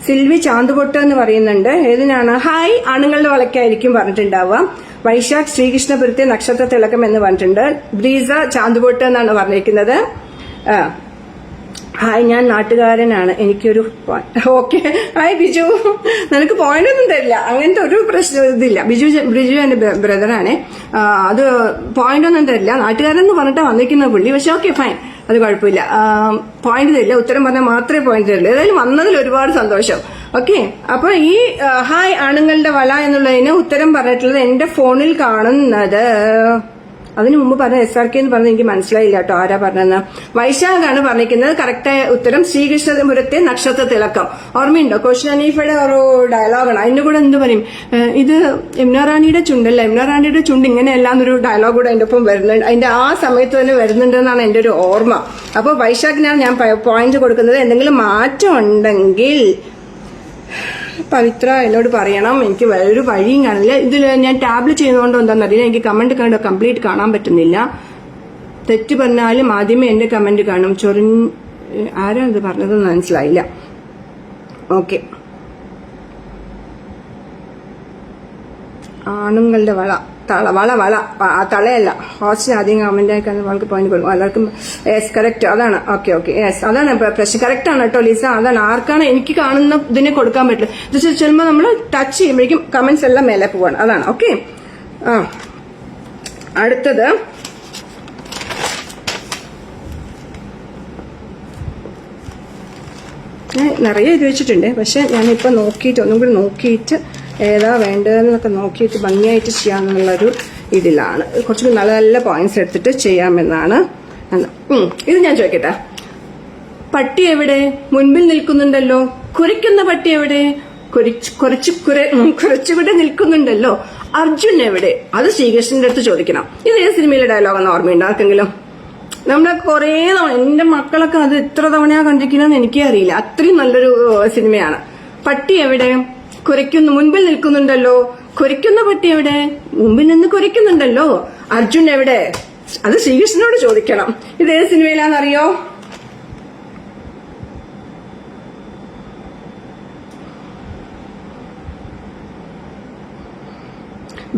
സിൽവി ചാന്തുപൊട്ട് എന്ന് പറയുന്നുണ്ട്. ഏതിനാണ്? ഹായ് ആണുങ്ങളുടെ വളയ്ക്കായിരിക്കും പറഞ്ഞിട്ടുണ്ടാവുക. വൈശാഖ് ശ്രീകൃഷ്ണപുരത്തെ നക്ഷത്ര തിളക്കം എന്ന് പറഞ്ഞിട്ടുണ്ട്. ബ്രീസ ചാന്തുപൊട്ട് എന്നാണ് പറഞ്ഞിരിക്കുന്നത്. ഹായ് ഞാൻ നാട്ടുകാരനാണ്, എനിക്കൊരു ഓക്കെ. ഹായ് ബിജു, നിനക്ക് പോയിന്റ് ഒന്നും തരില്ല, അങ്ങനത്തെ ഒരു പ്രശ്നം ഇതില്ല. ബിജു എന്റെ ബ്രദറാണ്. അത് പോയിന്റ് ഒന്നും തരില്ല. നാട്ടുകാരൻ എന്ന് പറഞ്ഞിട്ടാ വന്നിരിക്കുന്ന പുള്ളി. പക്ഷെ ഓക്കെ ഫൈൻ, അത് കുഴപ്പമില്ല. പോയിന്റ് തരില്ല, ഉത്തരം പറഞ്ഞാൽ മാത്രമേ പോയിന്റ് തരില്ല. ഏതായാലും വന്നതിൽ ഒരുപാട് സന്തോഷം. ഓക്കെ, അപ്പൊ ഈ ഹായ് ആണുങ്ങളുടെ വള എന്നുള്ളതിന് ഉത്തരം പറഞ്ഞിട്ടുള്ളത് എന്റെ ഫോണിൽ കാണുന്നത്. അതിനു മുമ്പ് പറഞ്ഞ SRK എന്ന് പറഞ്ഞത് എനിക്ക് മനസ്സിലായില്ല കേട്ടോ, ആരാ പറഞ്ഞതെന്ന്. വൈശാഖാണ് പറഞ്ഞിരിക്കുന്നത്. കറക്റ്റായ ഉത്തരം ശ്രീകൃഷ്ണപുരത്തെ നക്ഷത്ര തിളക്കം. ഓർമ്മയുണ്ടോ? ക്വസ്റ്റ്യൻ അനീഫയുടെ ഒരു ഡയലോഗാണ്. അതിന്റെ കൂടെ എന്ത് പറയും? ഇത് യമുന റാണിയുടെ ചുണ്ടല്ല, യമുന റാണിയുടെ ചുണ്ട് ഇങ്ങനെയല്ല എന്നൊരു ഡയലോഗ് കൂടെ അതിന്റെ ഒപ്പം വരുന്നുണ്ട്. അതിന്റെ ആ സമയത്ത് തന്നെ വരുന്നുണ്ടെന്നാണ് എന്റെ ഒരു ഓർമ്മ. അപ്പൊ വൈശാഖിനാണ് ഞാൻ പോയിന്റ് കൊടുക്കുന്നത്. എന്തെങ്കിലും മാറ്റം ഉണ്ടെങ്കിൽ പവിത്ര എന്നോട് പറയണം. എനിക്ക് വേറൊരു വഴിയും കാണില്ല. ഇതിൽ ഞാൻ ടാബിൽ ചെയ്യുന്നതുകൊണ്ട് എന്താണെന്നറിയില്ല, എനിക്ക് കമന്റ് കംപ്ലീറ്റ് കാണാൻ പറ്റുന്നില്ല. തെറ്റ് പറഞ്ഞാലും ആദ്യമേ എന്റെ കമന്റ് കാണും. ആരാ ഇത് പറഞ്ഞതെന്ന് മനസ്സിലായില്ല. ഓക്കെ, ആണുങ്ങളുടെ വള വള തളയല്ല. ഹോസ്റ്റ് ആദ്യം കമന്റ് ആയിക്കാൻ അവൾക്ക് പോയിന്റ് കൊടുക്കും. എല്ലാവർക്കും യെസ് കറക്റ്റ്, അതാണ്. ഓക്കെ യെസ്, അതാണ് പ്രശ്നം. കറക്റ്റ് ആണ് കേട്ടോ ലിസ. അതാണ് ആർക്കാണ് എനിക്ക് കാണുന്ന ഇതിനെ കൊടുക്കാൻ പറ്റില്ല. ഇത് ചെല്ലുമ്പോൾ നമ്മൾ ടച്ച് ചെയ്യുമ്പോഴേക്കും കമന്റ്സ് എല്ലാം മേലെ പോവാണ്. അതാണ്. ഓക്കെ, അടുത്തത് ഞാൻ നിറയെ ഇത് വെച്ചിട്ടുണ്ട്. പക്ഷെ ഞാനിപ്പോൾ നോക്കിയിട്ട് ഒന്നും കൂടി നോക്കിയിട്ട് ഏതാ വേണ്ടതെന്നൊക്കെ നോക്കിയിട്ട് ഭംഗിയായിട്ട് ചെയ്യാമെന്നുള്ളൊരു ഇതിലാണ്. കുറച്ചുകൂടി നല്ല നല്ല പോയിന്റ്സ് എടുത്തിട്ട് ചെയ്യാമെന്നാണ്. ഇത് ഞാൻ ചോദിക്കട്ടെ, പട്ടി എവിടെ? മുൻപിൽ നിൽക്കുന്നുണ്ടല്ലോ. കുരയ്ക്കുന്ന പട്ടി എവിടെ? കുറച്ചുകൂടെ നിൽക്കുന്നുണ്ടല്ലോ. അർജുൻ എവിടെ? അത് ശ്രീകൃഷ്ണന്റെ അടുത്ത് ചോദിക്കണം. ഇത് ഏത് സിനിമയിലെ ഡയലോഗെന്ന് ഓർമ്മയുണ്ടോ ആർക്കെങ്കിലും? നമ്മുടെ കുറേ തവണ, എന്റെ മക്കളൊക്കെ അത് എത്ര തവണയാ കണ്ടിരിക്കുന്നതെന്ന് എനിക്കേ അറിയില്ല. അത്രയും നല്ലൊരു സിനിമയാണ്. പട്ടി എവിടെ? മുൻപിൽ നിൽക്കുന്നുണ്ടല്ലോ. കുരയ്ക്കുന്ന പട്ടി എവിടെ? മുമ്പിൽ നിന്ന് കുരയ്ക്കുന്നുണ്ടല്ലോ. അർജുൻ എവിടെ? അത് ശ്രീകൃഷ്ണനോട് ചോദിക്കണം. ഇത് ഏത് സിനിമയിലാണെന്നറിയോ?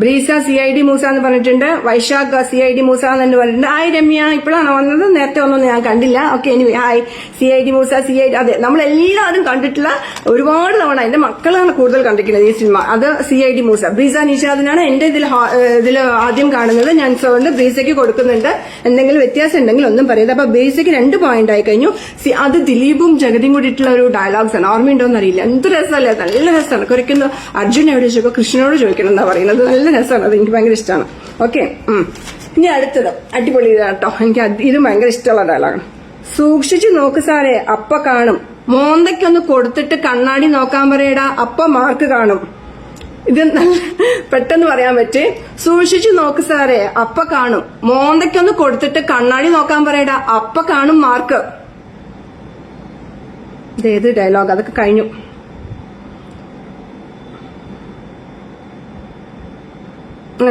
ബ്രീസ CID മൂസ എന്ന് പറഞ്ഞിട്ടുണ്ട്. വൈശാഖ് CID മൂസ എന്ന് പറഞ്ഞിട്ടുണ്ട്. ഹായ് രമ്യ, ഇപ്പോഴാണ് വന്നത്, നേരത്തെ ഒന്നും ഞാൻ കണ്ടില്ല. Okay, anyway hi CID Moosa. അതെ, നമ്മളെല്ലാവരും കണ്ടിട്ടുള്ള ഒരുപാട് തവണ. എന്റെ മക്കളാണ് കൂടുതൽ കണ്ടിരിക്കുന്നത് ഈ സിനിമ. അത് CID മൂസ. ബ്രീസ നിഷാദിനാണ് എന്റെ ഇതിൽ ആദ്യം കാണുന്നത്. ഞാൻ അതുകൊണ്ട് ബ്രീസയ്ക്ക് കൊടുക്കുന്നുണ്ട്. എന്തെങ്കിലും വ്യത്യാസം ഉണ്ടെങ്കിൽ ഒന്നും പറയുന്നത്. അപ്പൊ ബ്രീസയ്ക്ക് 2 പോയിന്റ് ആയി കഴിഞ്ഞു. അത് ദിലീപും ജഗതിയും കൂടിയിട്ടുള്ള ഒരു ഡയലോഗ്സ് ആണ്. ഓർമ്മയുണ്ടോന്ന് അറിയില്ല. എന്ത് രസമല്ലേ, നല്ല രസമാണ്. കുരയ്ക്കുന്ന അർജുൻ എവിടെ ചോദിക്കും, കൃഷ്ണനോട് ചോദിക്കണം എന്നാ പറയുന്നത്. നല്ല രസമാണ്, അത് എനിക്ക് ഭയങ്കര ഇഷ്ടമാണ്. ഓക്കെ, ഇനി അടുത്തത് അടിപൊളി ഇതാട്ടോ. എനിക്ക് ഇത് ഭയങ്കര ഇഷ്ടമുള്ള ഡയലോഗാണ്. സൂക്ഷിച്ചു നോക്ക് സാറേ, അപ്പ കാണും. മോന്തയ്ക്കൊന്ന് കൊടുത്തിട്ട് കണ്ണാടി നോക്കാൻ പറയടാ, അപ്പ മാർക്ക് കാണും. ഇത് നല്ല പെട്ടെന്ന് പറയാൻ പറ്റേ. സൂക്ഷിച്ചു നോക്ക് സാറേ, അപ്പ കാണും. മോന്തയ്ക്കൊന്ന് കൊടുത്തിട്ട് കണ്ണാടി നോക്കാൻ പറയടാ, അപ്പ കാണും മാർക്ക്. ഇതേത് ഡയലോഗ്? അതൊക്കെ കഴിഞ്ഞു.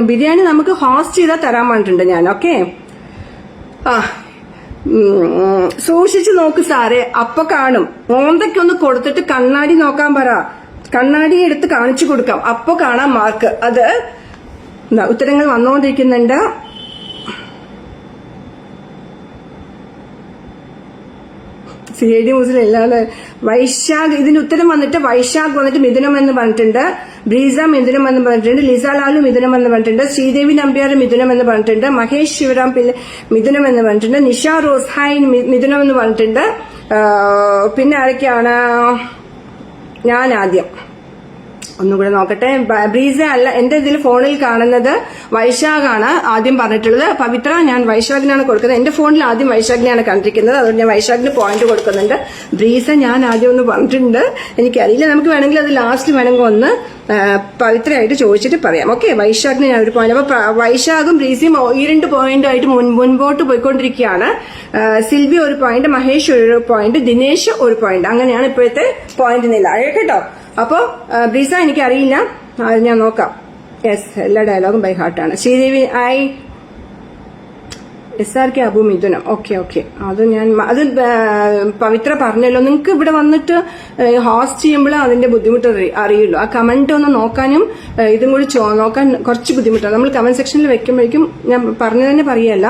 ബിരിയാണി നമുക്ക് ഹോസ്റ്റ് ചെയ്താൽ തരാൻ പറഞ്ഞിട്ടുണ്ട് ഞാൻ. ഓക്കെ. ആ സൂക്ഷിച്ചു നോക്ക് സാറേ, അപ്പൊ കാണും. ഓന്തയ്ക്കൊന്ന് കൊടുത്തിട്ട് കണ്ണാടി നോക്കാൻ പറ. കണ്ണാടി എടുത്ത് കാണിച്ചു കൊടുക്കാം, അപ്പൊ കാണാം മാർക്ക്. അത് ഉത്തരങ്ങൾ വന്നുകൊണ്ടിരിക്കുന്നുണ്ട്. CID മുസ്ലിം ഇല്ലാതെ വൈശാഖ്, ഇതിന് ഉത്തരം വന്നിട്ട് വൈശാഖ് വന്നിട്ട് മിഥുനം എന്ന് പറഞ്ഞിട്ടുണ്ട്. ബ്രീസ മിഥുനം എന്ന് പറഞ്ഞിട്ടുണ്ട്. ലിസ ലാലു മിഥുനം എന്ന് പറഞ്ഞിട്ടുണ്ട്. ശ്രീദേവി നമ്പ്യാർ മിഥുനം എന്ന് പറഞ്ഞിട്ടുണ്ട്. മഹേഷ് ശിവറാം മിഥുനം എന്ന് പറഞ്ഞിട്ടുണ്ട്. നിഷ റോസ് ഹായ് മിഥുനം എന്ന് പറഞ്ഞിട്ടുണ്ട്. പിന്നെ ആരൊക്കെയാണ്? ഞാൻ ആദ്യം ഒന്നുകൂടെ നോക്കട്ടെ. ബ്രീസ അല്ല, എന്റെ ഇതിൽ ഫോണിൽ കാണുന്നത് വൈശാഖാണ് ആദ്യം പറഞ്ഞിട്ടുള്ളത്. പവിത്ര ഞാൻ വൈശാഖിനാണ് കൊടുക്കുന്നത്. എന്റെ ഫോണിൽ ആദ്യം വൈശാഖിനെയാണ് കണ്ടിരിക്കുന്നത്, അതുകൊണ്ട് ഞാൻ വൈശാഖിന് പോയിന്റ് കൊടുക്കുന്നുണ്ട്. ബ്രീസ ഞാൻ ആദ്യം ഒന്ന് പറഞ്ഞിട്ടുണ്ട്, എനിക്കറിയില്ല. നമുക്ക് വേണമെങ്കിൽ അത് ലാസ്റ്റ് വേണമെങ്കിൽ ഒന്ന് പവിത്രയായിട്ട് ചോദിച്ചിട്ട് പറയാം. ഓക്കെ. വൈശാഖിന് ഞാൻ ഒരു പോയിന്റ്. അപ്പൊ വൈശാഖും ബ്രീസയും ഈ 2 പോയിന്റായിട്ട് മുൻപോട്ട് പോയിക്കൊണ്ടിരിക്കുകയാണ്. സിൽവി ഒരു പോയിന്റ്, മഹേഷ് ഒരു പോയിന്റ്, ദിനേശ് ഒരു പോയിന്റ്. അങ്ങനെയാണ് ഇപ്പോഴത്തെ പോയിന്റ് നില കേട്ടോ. അപ്പോ ബ്രീസ എനിക്കറിയില്ല, അത് ഞാൻ നോക്കാം. യെസ്, എല്ലാ ഡയലോഗും ബൈ ഹാർട്ടാണ്. ശ്രീദേവി SRK അബു മിഥുനം. ഓക്കെ. അത് പവിത്ര പറഞ്ഞല്ലോ. നിങ്ങൾക്ക് ഇവിടെ വന്നിട്ട് ഹോസ്റ്റ് ചെയ്യുമ്പോൾ അതിന്റെ ബുദ്ധിമുട്ട് അറിയുള്ളൂ. ആ കമന്റ് ഒന്ന് നോക്കാനും ഇതും കൂടി നോക്കാൻ കുറച്ച് ബുദ്ധിമുട്ടാണ്. നമ്മൾ കമന്റ് സെക്ഷനിൽ വെക്കുമ്പോഴേക്കും ഞാൻ പറഞ്ഞു തന്നെ പറയല്ല.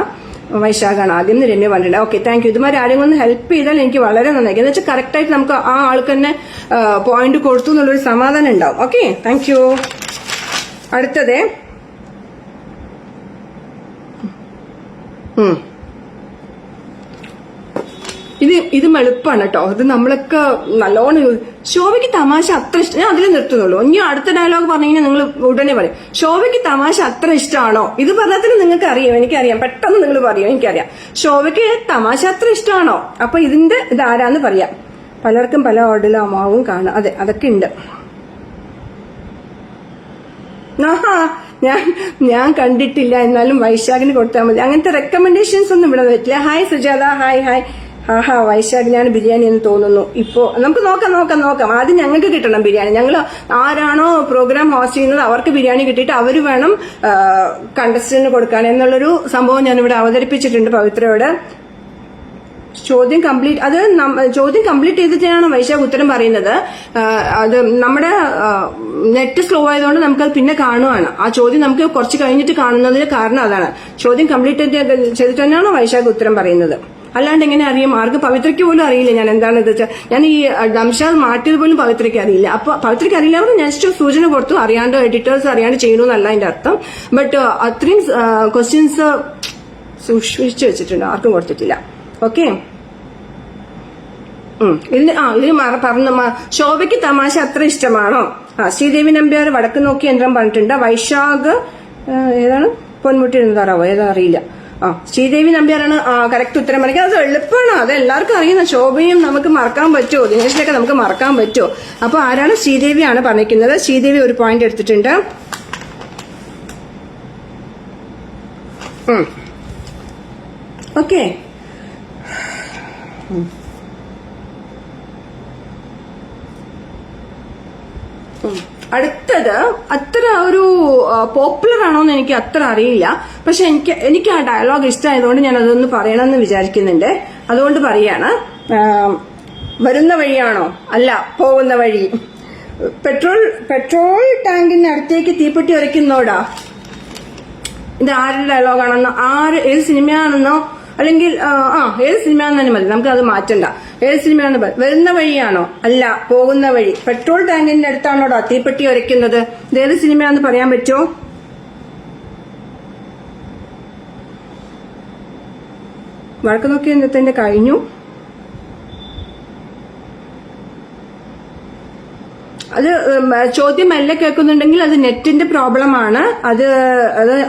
വൈശാഖാണ് ആദ്യം രമ്യ പറഞ്ഞിട്ടുണ്ട്. Okay, thank you. ഇതുമാതിരി ആരെങ്കിലും ഒന്ന് ഹെൽപ്പ് ചെയ്താൽ എനിക്ക് വളരെ നന്നായിരിക്കും. എന്ന് വെച്ചാൽ കറക്റ്റായിട്ട് നമുക്ക് ആ ആൾക്ക് തന്നെ പോയിന്റ് കൊടുത്തു എന്നുള്ളൊരു സമാധാനം ഉണ്ടാവും. Okay, thank you. അടുത്തത് ഇതും എളുപ്പമാണ് കേട്ടോ. ഇത് നമ്മളൊക്കെ നല്ലോണം. ശോഭയ്ക്ക് തമാശ അത്ര ഇഷ്ടം. ഞാൻ അതിൽ നിർത്തുന്നുള്ളൂ. ഇനി അടുത്ത ഡയലോഗ് പറഞ്ഞു കഴിഞ്ഞാൽ നിങ്ങൾ ഉടനെ പറയും ശോഭയ്ക്ക് തമാശ അത്ര ഇഷ്ടമാണോ. ഇത് പറഞ്ഞാൽ നിങ്ങൾക്ക് അറിയാം, എനിക്കറിയാം. പെട്ടെന്ന് നിങ്ങൾ പറയും, എനിക്കറിയാം. ശോഭയ്ക്ക് തമാശ അത്ര ഇഷ്ടമാണോ. അപ്പൊ ഇതാരാന്ന് പറയാം. പലർക്കും പല ഓർഡിലും അമ്മാവും കാണാം. അതെ, അതൊക്കെ ഉണ്ട്. ഞാൻ കണ്ടിട്ടില്ല, എന്നാലും വൈശാഖിന് കൊടുത്താൽ മതി. അങ്ങനത്തെ റെക്കമെൻഡേഷൻസ് ഒന്നും ഇവിടെ പറ്റില്ല. Hi Sujatha, hi. വൈശാഖിനാണ് ബിരിയാണി എന്ന് തോന്നുന്നു. ഇപ്പോ നമുക്ക് നോക്കാം. ആദ്യം ഞങ്ങൾക്ക് കിട്ടണം ബിരിയാണി. ഞങ്ങൾ ആരാണോ പ്രോഗ്രാം ഹോസ്റ്റ് ചെയ്യുന്നത് അവർക്ക് ബിരിയാണി കിട്ടിയിട്ട് അവര് വേണം കണ്ടസ്റ്റന്റിന് കൊടുക്കാൻ എന്നുള്ളൊരു സംഭവം ഞാനിവിടെ അവതരിപ്പിച്ചിട്ടുണ്ട് പവിത്രയോട്. ചോദ്യം കംപ്ലീറ്റ് ചെയ്തിട്ടാണ് വൈശാഖ് ഉത്തരം പറയുന്നത്. അത് നമ്മുടെ നെറ്റ് സ്ലോ ആയതുകൊണ്ട് നമുക്കത് പിന്നെ കാണുവാണ്. ആ ചോദ്യം നമുക്ക് കുറച്ച് കഴിഞ്ഞിട്ട് കാണുന്നതിന് കാരണം അതാണ്. ചോദ്യം കംപ്ലീറ്റ് ചെയ്തിട്ട് തന്നെയാണ് വൈശാഖ് ഉത്തരം പറയുന്നത്. അല്ലാണ്ട് എങ്ങനെ അറിയും? ആർക്ക് പവിത്രയ്ക്ക് പോലും അറിയില്ല ഞാൻ എന്താണെന്ന് വെച്ചാൽ. ഞാൻ ഈ ദംഷാദ് മാറ്റിയത് പോലും പവിത്രയ്ക്ക് അറിയില്ല. അപ്പൊ പവിത്രയ്ക്ക് അറിയില്ലാതെ ഞാൻ സൂചന കൊടുത്തു. അറിയാണ്ട് എഡിറ്റേഴ്സ് അറിയാണ്ട് ചെയ്യണമെന്നല്ല അതിന്റെ അർത്ഥം. ബട്ട് അത്രയും ക്വസ്റ്റ്യൻസ് സൂക്ഷിച്ചു വെച്ചിട്ടുണ്ട്, ആർക്കും കൊടുത്തിട്ടില്ല. ഓക്കെ. ഇതിന് പറഞ്ഞു ശോഭയ്ക്ക് തമാശ അത്ര ഇഷ്ടമാണോ. ശ്രീദേവി നമ്പ്യാർ വടക്ക് നോക്കി യന്ത്രം പറഞ്ഞിട്ടുണ്ട്. വൈശാഖ് ഏതാണ് പൊന്മുട്ടി എഴുതാറാവോ ഏതാ അറിയില്ല. ശ്രീദേവി നമ്പ്യാറാണ് കറക്റ്റ് ഉത്തരം പറയുക. അത് എളുപ്പമാണ്, അത് എല്ലാവർക്കും അറിയുന്ന. ശോഭയും നമുക്ക് മറക്കാൻ പറ്റുമോ, ദിനേശിനൊക്കെ നമുക്ക് മറക്കാൻ പറ്റുമോ. അപ്പൊ ആരാണ്? ശ്രീദേവിയാണ് പറഞ്ഞിരിക്കുന്നത്. ശ്രീദേവി ഒരു പോയിന്റ് എടുത്തിട്ടുണ്ട്. ഓക്കെ. അടുത്തത് അത്ര ഒരു പോപ്പുലർ ആണോന്ന് എനിക്ക് അത്ര അറിയില്ല. പക്ഷെ എനിക്ക് ആ ഡയലോഗ് ഇഷ്ടമായതുകൊണ്ട് ഞാൻ അതൊന്ന് പറയണമെന്ന് വിചാരിക്കുന്നുണ്ട്. അതുകൊണ്ട് പറയാണ്. വരുന്ന വഴിയാണോ? അല്ല, പോകുന്ന വഴി. പെട്രോൾ ടാങ്കിന്റെ അടുത്തേക്ക് തീപ്പെട്ടി ഉരയ്ക്കുന്നോടാ. ഇത് ആരുടെ ഡയലോഗാണെന്നോ ഏത് സിനിമയാണെന്നോ അല്ലെങ്കിൽ ഏത് സിനിമയാണെന്ന് തന്നെ മതി, നമുക്ക് അത് മാറ്റണ്ട. ഏത് സിനിമയാണെന്ന് വരുന്ന വഴിയാണോ? അല്ല, പോകുന്ന വഴി. പെട്രോൾ ടാങ്കിന്റെ അടുത്താണോടാ തീപ്പെട്ടി ഉരയ്ക്കുന്നത്. ഇതേത് സിനിമയാണെന്ന് പറയാൻ പറ്റുമോ? വഴക്ക് നോക്കി എന്നത്തെ കഴിഞ്ഞു. അത് ചോദ്യം മെല്ലെ കേൾക്കുന്നുണ്ടെങ്കിൽ അത് നെറ്റിന്റെ പ്രോബ്ലമാണ്.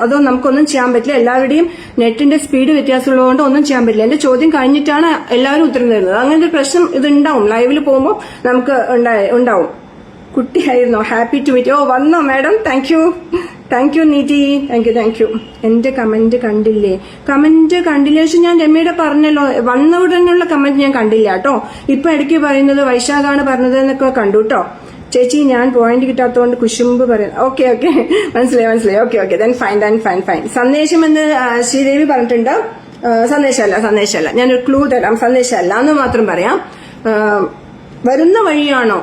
അതോ നമുക്കൊന്നും ചെയ്യാൻ പറ്റില്ല. എല്ലാവരുടെയും നെറ്റിന്റെ സ്പീഡ് വ്യത്യാസമുള്ളതുകൊണ്ട് ഒന്നും ചെയ്യാൻ പറ്റില്ല. എന്റെ ചോദ്യം കഴിഞ്ഞിട്ടാണ് എല്ലാവരും ഉത്തരം തരുന്നത്. അങ്ങനത്തെ ഒരു പ്രശ്നം ഇത് ഉണ്ടാവും. ലൈവിൽ പോകുമ്പോൾ നമുക്ക് ഉണ്ടാവും. കുട്ടിയായിരുന്നോ? Happy to meet. വന്നോ madam? Thank you Neethi. Thank you. എന്റെ കമന്റ് കണ്ടില്ലേ? പക്ഷെ ഞാൻ രമ്യയുടെ പറഞ്ഞല്ലോ, വന്ന ഉടനെയുള്ള കമന്റ് ഞാൻ കണ്ടില്ല കേട്ടോ. ഇപ്പൊ ഇടയ്ക്ക് പറയുന്നത് വൈശാഖാണ് പറഞ്ഞത് എന്നൊക്കെ കണ്ടു കേട്ടോ. ചേച്ചി ഞാൻ പോയിന്റ് കിട്ടാത്തതുകൊണ്ട് കുശുമ്പ് പറയാം. ഓക്കെ മനസ്സിലായി. Okay then fine. സന്ദേശം എന്ന് ശ്രീദേവി പറഞ്ഞിട്ടുണ്ട്. സന്ദേശമല്ല. ഞാനൊരു ക്ലൂ തരാം. സന്ദേശമല്ല എന്ന് മാത്രം പറയാം. വരുന്ന വഴിയാണോ?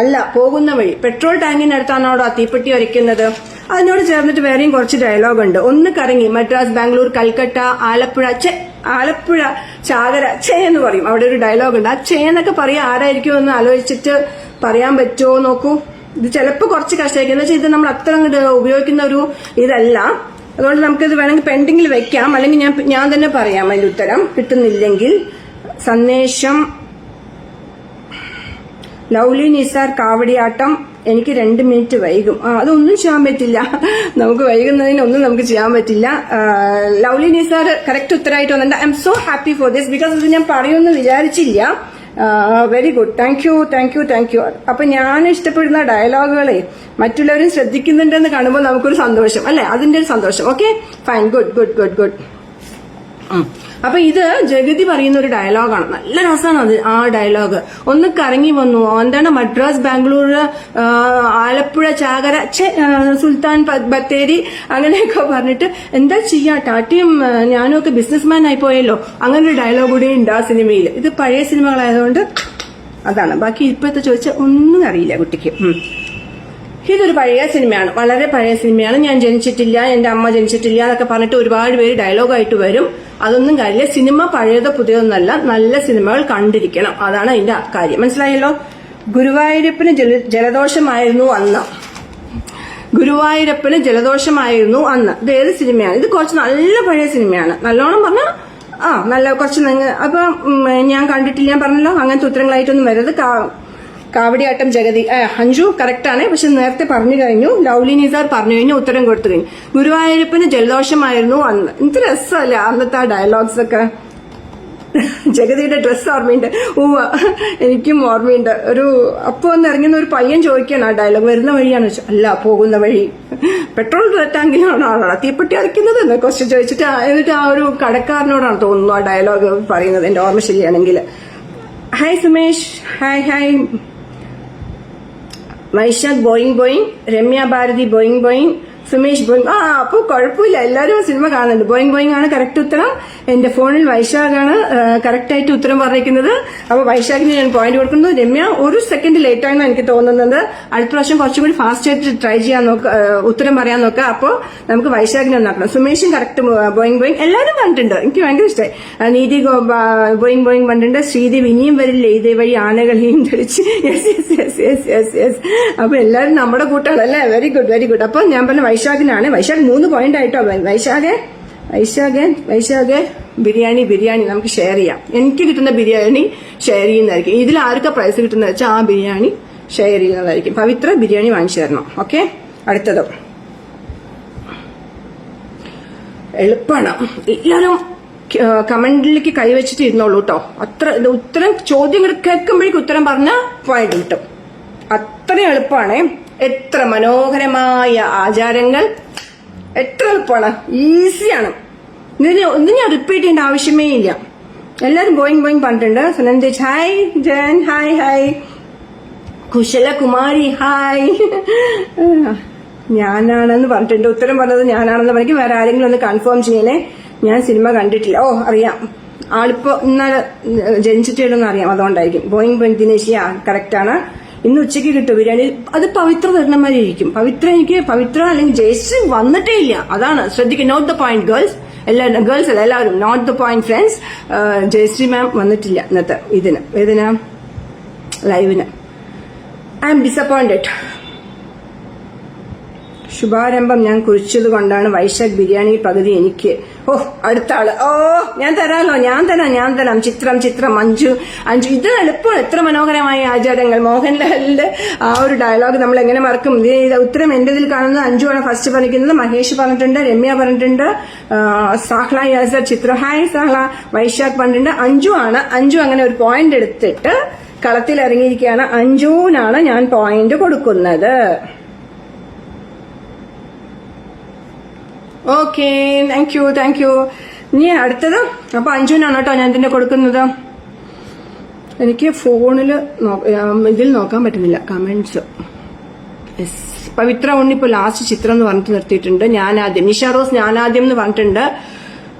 അല്ല. പോകുന്ന വഴി. പെട്രോൾ ടാങ്കിനടുത്താണോ ആ തീപ്പെട്ടി വരയ്ക്കുന്നത്? അതിനോട് ചേർന്നിട്ട് വേറെയും കുറച്ച് ഡയലോഗ് ഉണ്ട്. ഒന്ന് കറങ്ങി മദ്രാസ്, ബാംഗ്ലൂർ, കൽക്കട്ട, ആലപ്പുഴ, ചാകര, എന്ന് പറയും. അവിടെ ഒരു ഡയലോഗ് ഉണ്ട്. ആ എന്നൊക്കെ പറയാൻ ആരായിരിക്കും എന്ന് ആലോചിച്ചിട്ട് പറയാൻ പറ്റുമോ നോക്കൂ. ഇത് ചിലപ്പോൾ കുറച്ച് കഷ്ടമായിരിക്കും. എന്ന് വെച്ചാൽ ഇത് നമ്മൾ അത്ര അങ്ങോട്ട് ഉപയോഗിക്കുന്ന ഒരു ഇതല്ല. അതുകൊണ്ട് നമുക്കിത് വേണമെങ്കിൽ പെൻഡിങ്ങിൽ വെക്കാം, അല്ലെങ്കിൽ ഞാൻ തന്നെ പറയാം അതിന്റെ ഉത്തരം. കിട്ടുന്നില്ലെങ്കിൽ സന്ദേശം ലവ്ലി നിസാർ കാവടിയാട്ടം. എനിക്ക് 2 മിനിറ്റ് വൈകും. അതൊന്നും ചെയ്യാൻ പറ്റില്ല. നമുക്ക് വൈകുന്നതിനൊന്നും നമുക്ക് ചെയ്യാൻ പറ്റില്ല. ലവ്ലി നിസാർ കറക്റ്റ് ഉത്തരമായിട്ട് വന്നിട്ടുണ്ട്. I M so happy for this because ഇത് ഞാൻ പറയുമെന്ന് വിചാരിച്ചില്ല. Very good. Thank you. അപ്പൊ ഞാൻ ഇഷ്ടപ്പെടുന്ന ഡയലോഗുകളെ മറ്റുള്ളവരും ശ്രദ്ധിക്കുന്നുണ്ടെന്ന് കാണുമ്പോൾ നമുക്കൊരു സന്തോഷം അല്ലെ, അതിന്റെ ഒരു സന്തോഷം. Okay fine, good. അപ്പൊ ഇത് ജഗതി പറയുന്ന ഒരു ഡയലോഗാണ്. നല്ല രസമാണ് അത്. ആ ഡയലോഗ് ഒന്ന് കറങ്ങി വന്നു. എന്താണ് മദ്രാസ്, ബാംഗ്ലൂർ, ആലപ്പുഴ, ചാകര, സുൽത്താൻ ബത്തേരി അങ്ങനെയൊക്കെ പറഞ്ഞിട്ട് എന്താ ചെയ്യാ, ടാറ്റയും ഞാനും ഒക്കെ ബിസിനസ്മാൻ ആയി പോയല്ലോ. അങ്ങനെ ഒരു ഡയലോഗ് കൂടി ഉണ്ട് ആ സിനിമയിൽ. ഇത് പഴയ സിനിമകളായതുകൊണ്ട് അതാണ്. ബാക്കി ഇപ്പോഴത്തെ ചോദിച്ചാൽ ഒന്നും അറിയില്ല കുട്ടിക്ക്. ഇതൊരു പഴയ സിനിമയാണ്, വളരെ പഴയ സിനിമയാണ്. ഞാൻ ജനിച്ചിട്ടില്ല, എന്റെ അമ്മ ജനിച്ചിട്ടില്ല എന്നൊക്കെ പറഞ്ഞിട്ട് ഒരുപാട് പേര് ഡയലോഗായിട്ട് വരും. അതൊന്നും കാര്യമില്ല. സിനിമ പഴയതോ പുതിയതൊന്നല്ല. നല്ല സിനിമകൾ കണ്ടിരിക്കണം, അതാണ് അതിന്റെ കാര്യം. മനസ്സിലായല്ലോ. ഗുരുവായൂരപ്പന് ജലദോഷമായിരുന്നു അന്ന്. ഇത് ഏത് സിനിമയാണ്? ഇത് കുറച്ച് നല്ല പഴയ സിനിമയാണ്. നല്ലോണം പറഞ്ഞാൽ നല്ല കുറച്ച്. അപ്പൊ ഞാൻ കണ്ടിട്ടില്ല, ഞാൻ പറഞ്ഞല്ലോ. അങ്ങനത്തെ ഉത്തരങ്ങളായിട്ടൊന്നും വരരുത്. കാവടിയാട്ടം ജഗതി. അഞ്ജു കറക്റ്റാണ്, പക്ഷെ നേരത്തെ പറഞ്ഞു കഴിഞ്ഞു. ലവ്ലി നിസാർ പറഞ്ഞു കഴിഞ്ഞു, ഉത്തരം കൊടുത്തു കഴിഞ്ഞു. ഗുരുവായൂരപ്പന് ജലദോഷമായിരുന്നു അന്ന്. എന്ത് രസമല്ല അന്നത്തെ ആ ഡയലോഗ്സ് ഒക്കെ. ജഗതിയുടെ ഡ്രസ്സ് ഓർമ്മയുണ്ട്. എനിക്കും ഓർമ്മയുണ്ട്. അപ്പൊ ഒന്ന് ഇറങ്ങുന്ന ഒരു പയ്യൻ ചോദിക്കാണ് ആ ഡയലോഗ്. വരുന്ന വഴിയാണെന്ന് വെച്ചാൽ അല്ല, പോകുന്ന വഴി. പെട്രോൾ ടാങ്കിലാണോ തീപ്പെട്ടി അരയ്ക്കുന്നത് എന്ന് ക്വസ്റ്റ്യൻ ചോദിച്ചിട്ട് എന്നിട്ട് ആ ഒരു കടക്കാരനോടാണ് തോന്നുന്നു ആ ഡയലോഗ് പറയുന്നത്, എന്റെ ഓർമ്മ ശരിയാണെങ്കിൽ. Hi Sumesh. Hi. Vaishakh boing. Ramya Bharathi boing. Sumesh boing. അപ്പൊ കുഴപ്പമില്ല, എല്ലാരും സിനിമ കാണുന്നുണ്ട്. ബോയിങ് ആണ് കറക്റ്റ് ഉത്തരം. എന്റെ ഫോണിൽ വൈശാഖാണ് കറക്റ്റ് ആയിട്ട് ഉത്തരം പറഞ്ഞിരിക്കുന്നത്. അപ്പൊ വൈശാഖിന് ഞാൻ പോയിന്റ് കൊടുക്കുന്നു. രമ്യ 1 സെക്കൻഡ് ലേറ്റ് ആയെന്ന് എനിക്ക് തോന്നുന്നത്. അടുത്ത പ്രാവശ്യം കുറച്ചുകൂടി ഫാസ്റ്റ് ആയിട്ട് ട്രൈ ചെയ്യാൻ നോക്കുക, ഉത്തരം പറയാൻ നോക്കുക. അപ്പോ നമുക്ക് വൈശാഖിനെ നോക്കണം. സുമേഷും കറക്റ്റ് ബോയിങ്. എല്ലാരും കണ്ടിട്ടുണ്ട്, എനിക്ക് ഭയങ്കര ഇഷ്ടമായി. നീതി ബോയിങ് കണ്ടിട്ടുണ്ട്. ശ്രീദേവി ഇനിയും വരില്ലേ ഇതേ വഴി ആനകളെയും ധരിച്ച്. യെസ്. അപ്പൊ എല്ലാരും നമ്മുടെ കൂട്ടാണ് അല്ലേ. Very good. അപ്പൊ ഞാൻ പറഞ്ഞ വൈശാഖിനാണ്. വൈശാഖ് 3 പോയിന്റ് ആയിട്ടോ. വൈശാഖ് ബിരിയാണി നമുക്ക് ഷെയർ ചെയ്യാം. എനിക്ക് കിട്ടുന്ന ബിരിയാണി ഷെയർ ചെയ്യുന്നതായിരിക്കും. ഇതിൽ ആർക്കാ പ്രൈസ് കിട്ടുന്നത് വെച്ചാൽ ആ ബിരിയാണി ഷെയർ ചെയ്യുന്നതായിരിക്കും. പവിത്ര ബിരിയാണി വാങ്ങിച്ചു തരണം. ഓക്കെ, അടുത്തത് എളുപ്പമാണ്. എല്ലാവരും കമന്റിലേക്ക് കൈവച്ചിട്ട് ഇരുന്നോളൂ കേട്ടോ. ഉത്തരം ചോദ്യം കേൾക്കുമ്പോഴേക്കും ഉത്തരം പറഞ്ഞാൽ പോയിന്റ് കിട്ടും. അത്രയും എളുപ്പമാണ്. എത്ര മനോഹരമായ ആചാരങ്ങൾ, എത്ര എളുപ്പമാണ്, ഈസിയാണ്. ഒന്നും ഞാൻ റിപ്പീറ്റ് ചെയ്യേണ്ട ആവശ്യമേ ഇല്ല. എല്ലാരും ബോയിങ് പറഞ്ഞിട്ടുണ്ട്. സുനന്ദേജ് hi. Jayan hi. Kushalakumari hi. ഞാനാണെന്ന് പറഞ്ഞിട്ടുണ്ട്. ഉത്തരം പറഞ്ഞത് ഞാനാണെന്ന് പറഞ്ഞ് വേറെ ആരെങ്കിലും ഒന്ന് കൺഫേം ചെയ്യണേ. ഞാൻ സിനിമ കണ്ടിട്ടില്ല. അറിയാം, ആളിപ്പോ ഇന്നലെ ജനിച്ചിട്ടുണ്ടെന്ന് അറിയാം, അതുകൊണ്ടായിരിക്കും. ബോയിങ് ദിനേശി കറക്റ്റാണ്. ഇന്ന് ഉച്ചയ്ക്ക് കിട്ടും ബിരിയാണി. അത് പവിത്ര തരുന്നമാരിയിരിക്കും. പവിത്ര അല്ലെങ്കിൽ ജയശ്രീ വന്നിട്ടേ ഇല്ല, അതാണ് ശ്രദ്ധിക്കുക. Note the point girls. Girls അല്ല, എല്ലാവരും note the point friends. Jayashree ma'am വന്നിട്ടില്ല ഇന്നത്തെ ഏതിനാ ലൈവിന്. I'm disappointed. ശുഭാരംഭം ഞാൻ കുറിച്ചത് കൊണ്ടാണ് വൈശാഖ് ബിരിയാണി പകുതി എനിക്ക്. അടുത്ത ആള്. ഞാൻ തരാമല്ലോ, ഞാൻ തരാം. ചിത്രം അഞ്ചു. ഇത് എളുപ്പം. എത്ര മനോഹരമായ ആചാരങ്ങൾ. മോഹൻലാലിന്റെ ആ ഒരു ഡയലോഗ് നമ്മൾ എങ്ങനെ മറക്കും. ഉത്തരം എന്റെ ഇതിൽ കാണുന്നത് അഞ്ജുവാണ് ഫസ്റ്റ് പറഞ്ഞിരിക്കുന്നത്. മഹേഷ് പറഞ്ഞിട്ടുണ്ട്, രമ്യ പറഞ്ഞിട്ടുണ്ട്, സാഹ്ല യാസർ, ചിത്ര ഹായ് സാഹ്ല, വൈശാഖ് പറഞ്ഞിട്ടുണ്ട്. അഞ്ജു അങ്ങനെ ഒരു പോയിന്റ് എടുത്തിട്ട് കളത്തിൽ ഇറങ്ങിയിരിക്കുകയാണ്. അഞ്ജുവിനാണ് ഞാൻ പോയിന്റ് കൊടുക്കുന്നത്. Okay, thank you. ഇനി അടുത്തത്. അപ്പൊ അഞ്ജുനാണ് കേട്ടോ ഞാൻ ഇതിന്റെ കൊടുക്കുന്നത്. എനിക്ക് ഫോണിൽ ഇതിൽ നോക്കാൻ പറ്റുന്നില്ല കമന്റ്സ്. പവിത്ര ഉണ്ണി ഇപ്പൊ ലാസ്റ്റ് ചിത്രം എന്ന് പറഞ്ഞിട്ട് നിർത്തിയിട്ടുണ്ട്. ഞാനാദ്യം നിഷ റോസ് ഞാനാദ്യം എന്ന് പറഞ്ഞിട്ടുണ്ട്.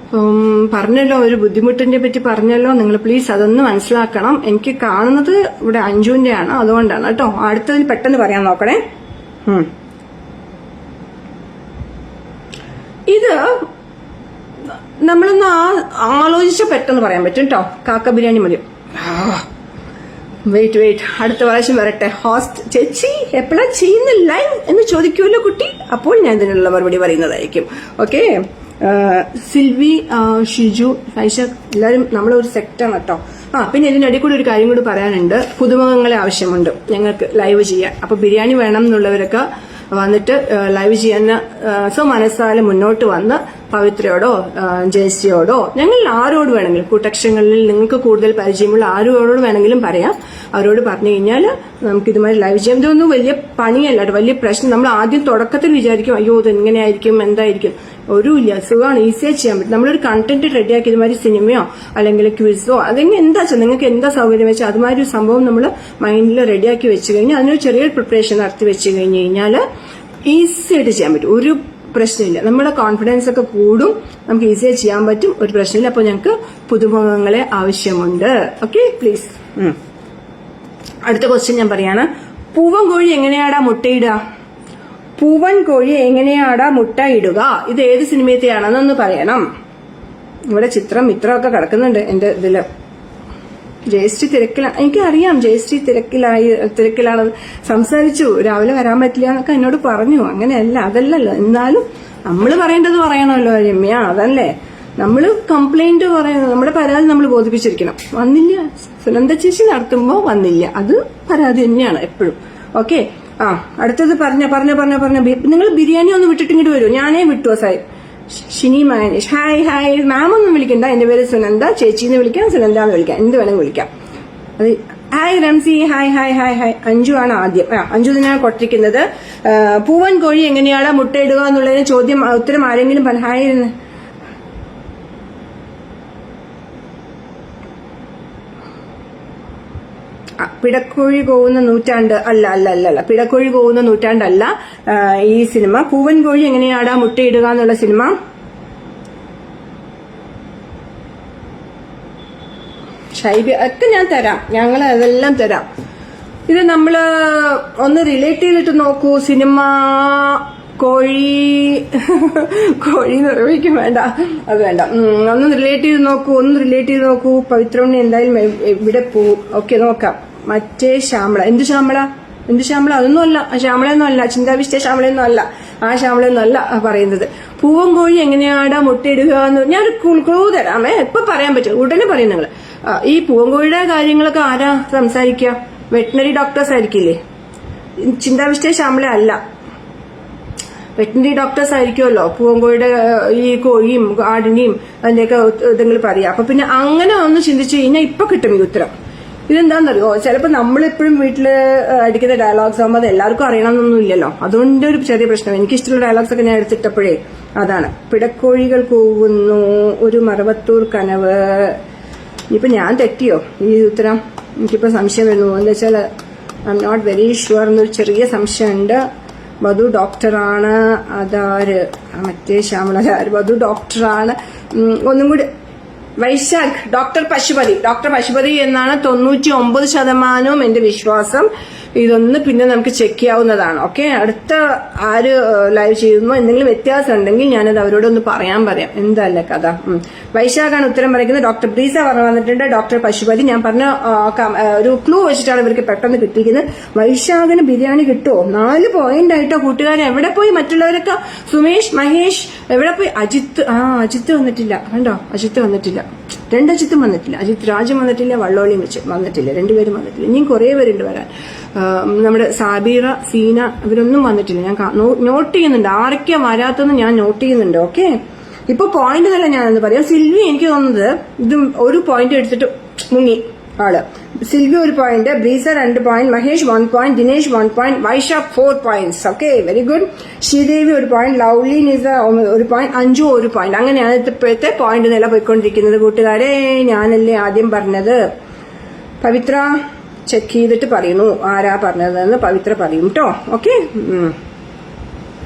പറഞ്ഞല്ലോ ഒരു ബുദ്ധിമുട്ടിനെ പറ്റി പറഞ്ഞല്ലോ. നിങ്ങൾ പ്ലീസ് അതൊന്ന് മനസ്സിലാക്കണം. എനിക്ക് കാണുന്നത് ഇവിടെ അഞ്ജുവിന്റെ ആണ്, അതുകൊണ്ടാണ് കേട്ടോ. അടുത്തതിൽ പെട്ടെന്ന് പറയാൻ നോക്കണേ. ഇത് നമ്മളൊന്ന് ആലോചിച്ച പെട്ടെന്ന് പറയാൻ പറ്റും കേട്ടോ. കാക്ക ബിരിയാണി മതി. വെയിറ്റ് അടുത്ത പ്രാവശ്യം വരട്ടെ. ഹോസ്റ്റ് ചേച്ചി എപ്പോഴാ ചെയ്യുന്ന ലൈവ് എന്ന് ചോദിക്കുമല്ലോ കുട്ടി. അപ്പോൾ ഞാൻ ഇതിനുള്ള മറുപടി പറയുന്നതായിരിക്കും. ഓക്കെ. സിൽവി, ഷിജു, ഫൈഷ എല്ലാവരും നമ്മളൊരു സെക്റ്റാണ് കേട്ടോ. പിന്നെ ഇതിനിടയിൽ കൂടി ഒരു കാര്യം കൂടി പറയാനുണ്ട്. പുതുമുഖങ്ങളെ ആവശ്യമുണ്ട് ഞങ്ങൾക്ക് ലൈവ് ചെയ്യാൻ. അപ്പൊ ബിരിയാണി വേണം എന്നുള്ളവരൊക്കെ വന്നിട്ട് ലൈവ് ചെയ്യാൻ മനസ്സാലെ മുന്നോട്ട് വന്ന് പവിത്രയോടോ ജയശ്രീയോടോ ഞങ്ങൾ ആരോട് വേണമെങ്കിലും കൂട്ടക്ഷരങ്ങളിൽ നിങ്ങൾക്ക് കൂടുതൽ പരിചയമുള്ള ആരോട് വേണമെങ്കിലും പറയാം. അവരോട് പറഞ്ഞു കഴിഞ്ഞാൽ നമുക്ക് ഇതുമാതിരി ലൈവ് ചെയ്യാം. ഇതൊന്നും വലിയ പണിയല്ല, വലിയ പ്രശ്നം. നമ്മൾ ആദ്യം തുടക്കത്തിൽ വിചാരിക്കും അയ്യോ ഇത് എങ്ങനെയായിരിക്കും എന്തായിരിക്കും. ഒരു ഇല്ല, സുഖമാണ്, ഈസിയായി ചെയ്യാൻ പറ്റും. നമ്മളൊരു കണ്ടന്റ് റെഡിയാക്കി ഇതുമാതിരി സിനിമയോ അല്ലെങ്കിൽ ക്വിസോ അതെങ്ങനെ എന്താ വെച്ചാൽ നിങ്ങൾക്ക് എന്താ സൗകര്യം വെച്ചാൽ അതുമാതിരി ഒരു സംഭവം നമ്മൾ മൈൻഡിൽ റെഡിയാക്കി വെച്ച് കഴിഞ്ഞാൽ അതിനൊരു ചെറിയൊരു പ്രിപ്പറേഷൻ നടത്തി വെച്ച് കഴിഞ്ഞ് കഴിഞ്ഞാൽ ഈസി ആയിട്ട് ചെയ്യാൻ പറ്റും. ഒരു പ്രശ്നമില്ല. നമ്മുടെ കോൺഫിഡൻസ് ഒക്കെ കൂടും, നമുക്ക് ഈസിയായി ചെയ്യാൻ പറ്റും. ഒരു പ്രശ്നമില്ല. അപ്പോൾ ഞങ്ങൾക്ക് പുതുമുഖങ്ങളെ ആവശ്യമുണ്ട്. Okay please. അടുത്ത ക്വസ്റ്റ്യൻ ഞാൻ പറയാണ്. പൂവൻ കോഴി എങ്ങനെയാടാ മുട്ടയിടുക? പൂവൻ കോഴി എങ്ങനെയാടാ മുട്ട ഇടുക? ഇത് ഏത് സിനിമയത്തെയാണെന്നൊന്ന് പറയണം. ഇവിടെ ചിത്രം ഇത്രയൊക്കെ കിടക്കുന്നുണ്ട് എന്റെ ഇതില്. ജയശ്രീ തിരക്കിലാണ്, എനിക്കറിയാം ജയശ്രീ തിരക്കിലാണ്. സംസാരിച്ചു രാവിലെ വരാൻ പറ്റില്ല എന്നൊക്കെ എന്നോട് പറഞ്ഞു. അങ്ങനെയല്ല, അതല്ലല്ലോ. എന്നാലും നമ്മൾ പറയേണ്ടത് പറയണമല്ലോ രമ്യ, അതല്ലേ. നമ്മൾ കംപ്ലൈന്റ് പറയുന്നത്, നമ്മുടെ പരാതി നമ്മൾ ബോധിപ്പിച്ചിരിക്കണം. വന്നില്ല, സുനന്ദ ചേച്ചി നടത്തുമ്പോ വന്നില്ല, അത് പരാതി തന്നെയാണ് എപ്പോഴും. ഓക്കെ. അടുത്തത് പറഞ്ഞ നിങ്ങൾ ബിരിയാണി ഒന്ന് വിട്ടിട്ട് ഇങ്ങോട്ട് വരൂ. ഞാനേ വിട്ടു സാഹിബ്. ഷിനി മാനേഷ് ഹായ്. മാം ഒന്നും വിളിക്കണ്ട, എന്റെ പേര് സുനന്ദ. ചേച്ചിന്ന് വിളിക്കാം, സുനന്ദ എന്ന് വിളിക്കാം, എന്ത് വേണമെങ്കിൽ വിളിക്കാം. അത് ഹായ് റംസി ഹായ്. അഞ്ജു ആണ് ആദ്യം. അഞ്ജു തന്നെയാണ് കൊട്ടിരിക്കുന്നത്. പൂവൻ കോഴി എങ്ങനെയാണ് മുട്ടയിടുക എന്നുള്ളതിന് ചോദ്യം ഉത്തരം ആരെങ്കിലും ഹായ്. പിടക്കോഴി പോകുന്ന നൂറ്റാണ്ട് അല്ല. പിടക്കോഴി പോകുന്ന നൂറ്റാണ്ടല്ല ഈ സിനിമ. പൂവൻ കോഴി എങ്ങനെയാടാ മുട്ടയിടുക എന്നുള്ള സിനിമ. ഷൈബി ഒക്കെ ഞാൻ തരാം, ഞങ്ങൾ അതെല്ലാം തരാം. ഇത് നമ്മള് ഒന്ന് റിലേറ്റ് ചെയ്തിട്ട് നോക്കൂ. സിനിമ കോഴി നിർവഹിക്കും, വേണ്ട അത് വേണ്ട. ഒന്ന് റിലേറ്റ് ചെയ്ത് നോക്കൂ. പവിത്രണ്ണി എന്തായാലും ഇവിടെ പോവും. ഓക്കെ, നോക്കാം. മറ്റേ ശ്യാമള, എന്ത് ശ്യാമള അതൊന്നും അല്ല. ശ്യാമളയൊന്നും അല്ല, ചിന്താവിഷ്ട ശ്യാമളയൊന്നും അല്ല. ആ ശ്യാമളയൊന്നും അല്ല പറയുന്നത്. പൂവൻ കോഴി എങ്ങനെയാടാ മുട്ടയിടുക എന്ന് ഞാനൊരു ക്ലൂ തരാമേ. ഇപ്പൊ പറയാൻ പറ്റും, ഉടനെ പറയും നിങ്ങൾ. ഈ പൂവൻ കോഴിയുടെ കാര്യങ്ങളൊക്കെ ആരാ സംസാരിക്കുക? വെറ്റിനറി ഡോക്ടേഴ്സ് ആയിരിക്കില്ലേ? ചിന്താവിഷ്ട ശ്യാമള അല്ല, വെറ്റിനറി ഡോക്ടേഴ്സ് ആയിരിക്കുമല്ലോ പൂവൻകോഴിയുടെ ഈ കോഴിയും ആടിനെയും അതിന്റെയൊക്കെ ഇതെങ്കിലും പറയാം. അപ്പൊ പിന്നെ അങ്ങനെ ഒന്ന് ചിന്തിച്ചു കഴിഞ്ഞാൽ ഇപ്പൊ കിട്ടും ഈ ഉത്തരം. ഇതെന്താണെന്നറിയോ, ചിലപ്പോൾ നമ്മളിപ്പോഴും വീട്ടില് അടിക്കുന്ന ഡയലോഗ്സ് ആകുമ്പോൾ അത് എല്ലാവർക്കും അറിയണമെന്നൊന്നും ഇല്ലല്ലോ. അതുകൊണ്ട് ഒരു ചെറിയ പ്രശ്നം. എനിക്കിഷ്ടമുള്ള ഡയലോഗ്സ് ഒക്കെ ഞാൻ എടുത്തിട്ടപ്പോഴേ അതാണ്. പിടക്കോഴികൾ കൂവുന്നു, ഒരു മറവത്തൂർ കനവ്. ഇനിയിപ്പോ ഞാൻ തെറ്റിയോ ഈ ഉത്തരം? എനിക്കിപ്പോ സംശയം വരുന്നു. എന്താ വെച്ചാൽ I am not very sure എന്നൊരു ചെറിയ സംശയമുണ്ട്. വധു ഡോക്ടറാണ്. അതാര്? മറ്റേ ശ്യാമള വധു ഡോക്ടറാണ്. ഒന്നും കൂടി വൈശാഖ്, ഡോക്ടർ പശുപതി എന്നാണ് 99% എന്റെ വിശ്വാസം. ഇതൊന്ന് പിന്നെ നമുക്ക് ചെക്ക് ചെയ്യാവുന്നതാണ്. ഓക്കെ, അടുത്ത ആര് ലൈവ് ചെയ്യുന്നു എന്തെങ്കിലും വ്യത്യാസം ഉണ്ടെങ്കിൽ ഞാനത് അവരോടൊന്ന് പറയാം. എന്തല്ലേ കഥ. വൈശാഖാണ് ഉത്തരം പറയുന്നത്. ഡോക്ടർ ബ്രീസ പറഞ്ഞു വന്നിട്ടുണ്ട്. ഡോക്ടർ പശുപതി. ഞാൻ പറഞ്ഞ ഒരു ക്ലൂ വെച്ചിട്ടാണ് ഇവർക്ക് പെട്ടെന്ന് കിട്ടിയിരിക്കുന്നത്. വൈശാഖിന് ബിരിയാണി കിട്ടുമോ? 4 പോയിന്റ് ആയിട്ടോ കൂട്ടുകാരെ. എവിടെ പോയി മറ്റുള്ളവരൊക്കെ? സുമേഷ്, മഹേഷ് എവിടെ പോയി? അജിത്ത് വന്നിട്ടില്ല. കണ്ടോ, അജിത്ത് വന്നിട്ടില്ല. 2 അജിത്തും വന്നിട്ടില്ല. അജിത് രാജും വന്നിട്ടില്ല, വള്ളോളിയും വെച്ച് വന്നിട്ടില്ല. 2 പേരും വന്നിട്ടില്ല. ഇനിയും കുറേ പേരുണ്ട് വരാൻ. നമ്മുടെ സാബീറ, സീന ഇവരൊന്നും വന്നിട്ടില്ല. ഞാൻ നോട്ട് ചെയ്യുന്നുണ്ട്. ആരൊക്കെ വരാത്തെന്ന് ഞാൻ നോട്ട് ചെയ്യുന്നുണ്ട്. ഓക്കെ, ഇപ്പൊ പോയിന്റ് തന്നെ ഞാനെന്ന് പറയാം. സിൽവി എനിക്ക് തോന്നുന്നത് ഇത് ഒരു പോയിന്റ് എടുത്തിട്ട് മുങ്ങി ആള്. Silvi 1 point, Breeza 2 point, Mahesh 1 point, Dinesh 1 point, Vaishakh 4 points. Okay, very good. Sreedevi 1 point, Lovely Nisa 1 point, Anju 1 point. അങ്ങനെയാണ് ഇപ്പോഴത്തെ പോയിന്റ് നില പോയിക്കൊണ്ടിരിക്കുന്നത് കൂട്ടുകാരെ. ഞാനല്ലേ ആദ്യം പറഞ്ഞത്. പവിത്ര ചെക്ക് ചെയ്തിട്ട് പറയുന്നു ആരാ പറഞ്ഞതെന്ന് പവിത്ര പറയും കേട്ടോ. ഓക്കെ,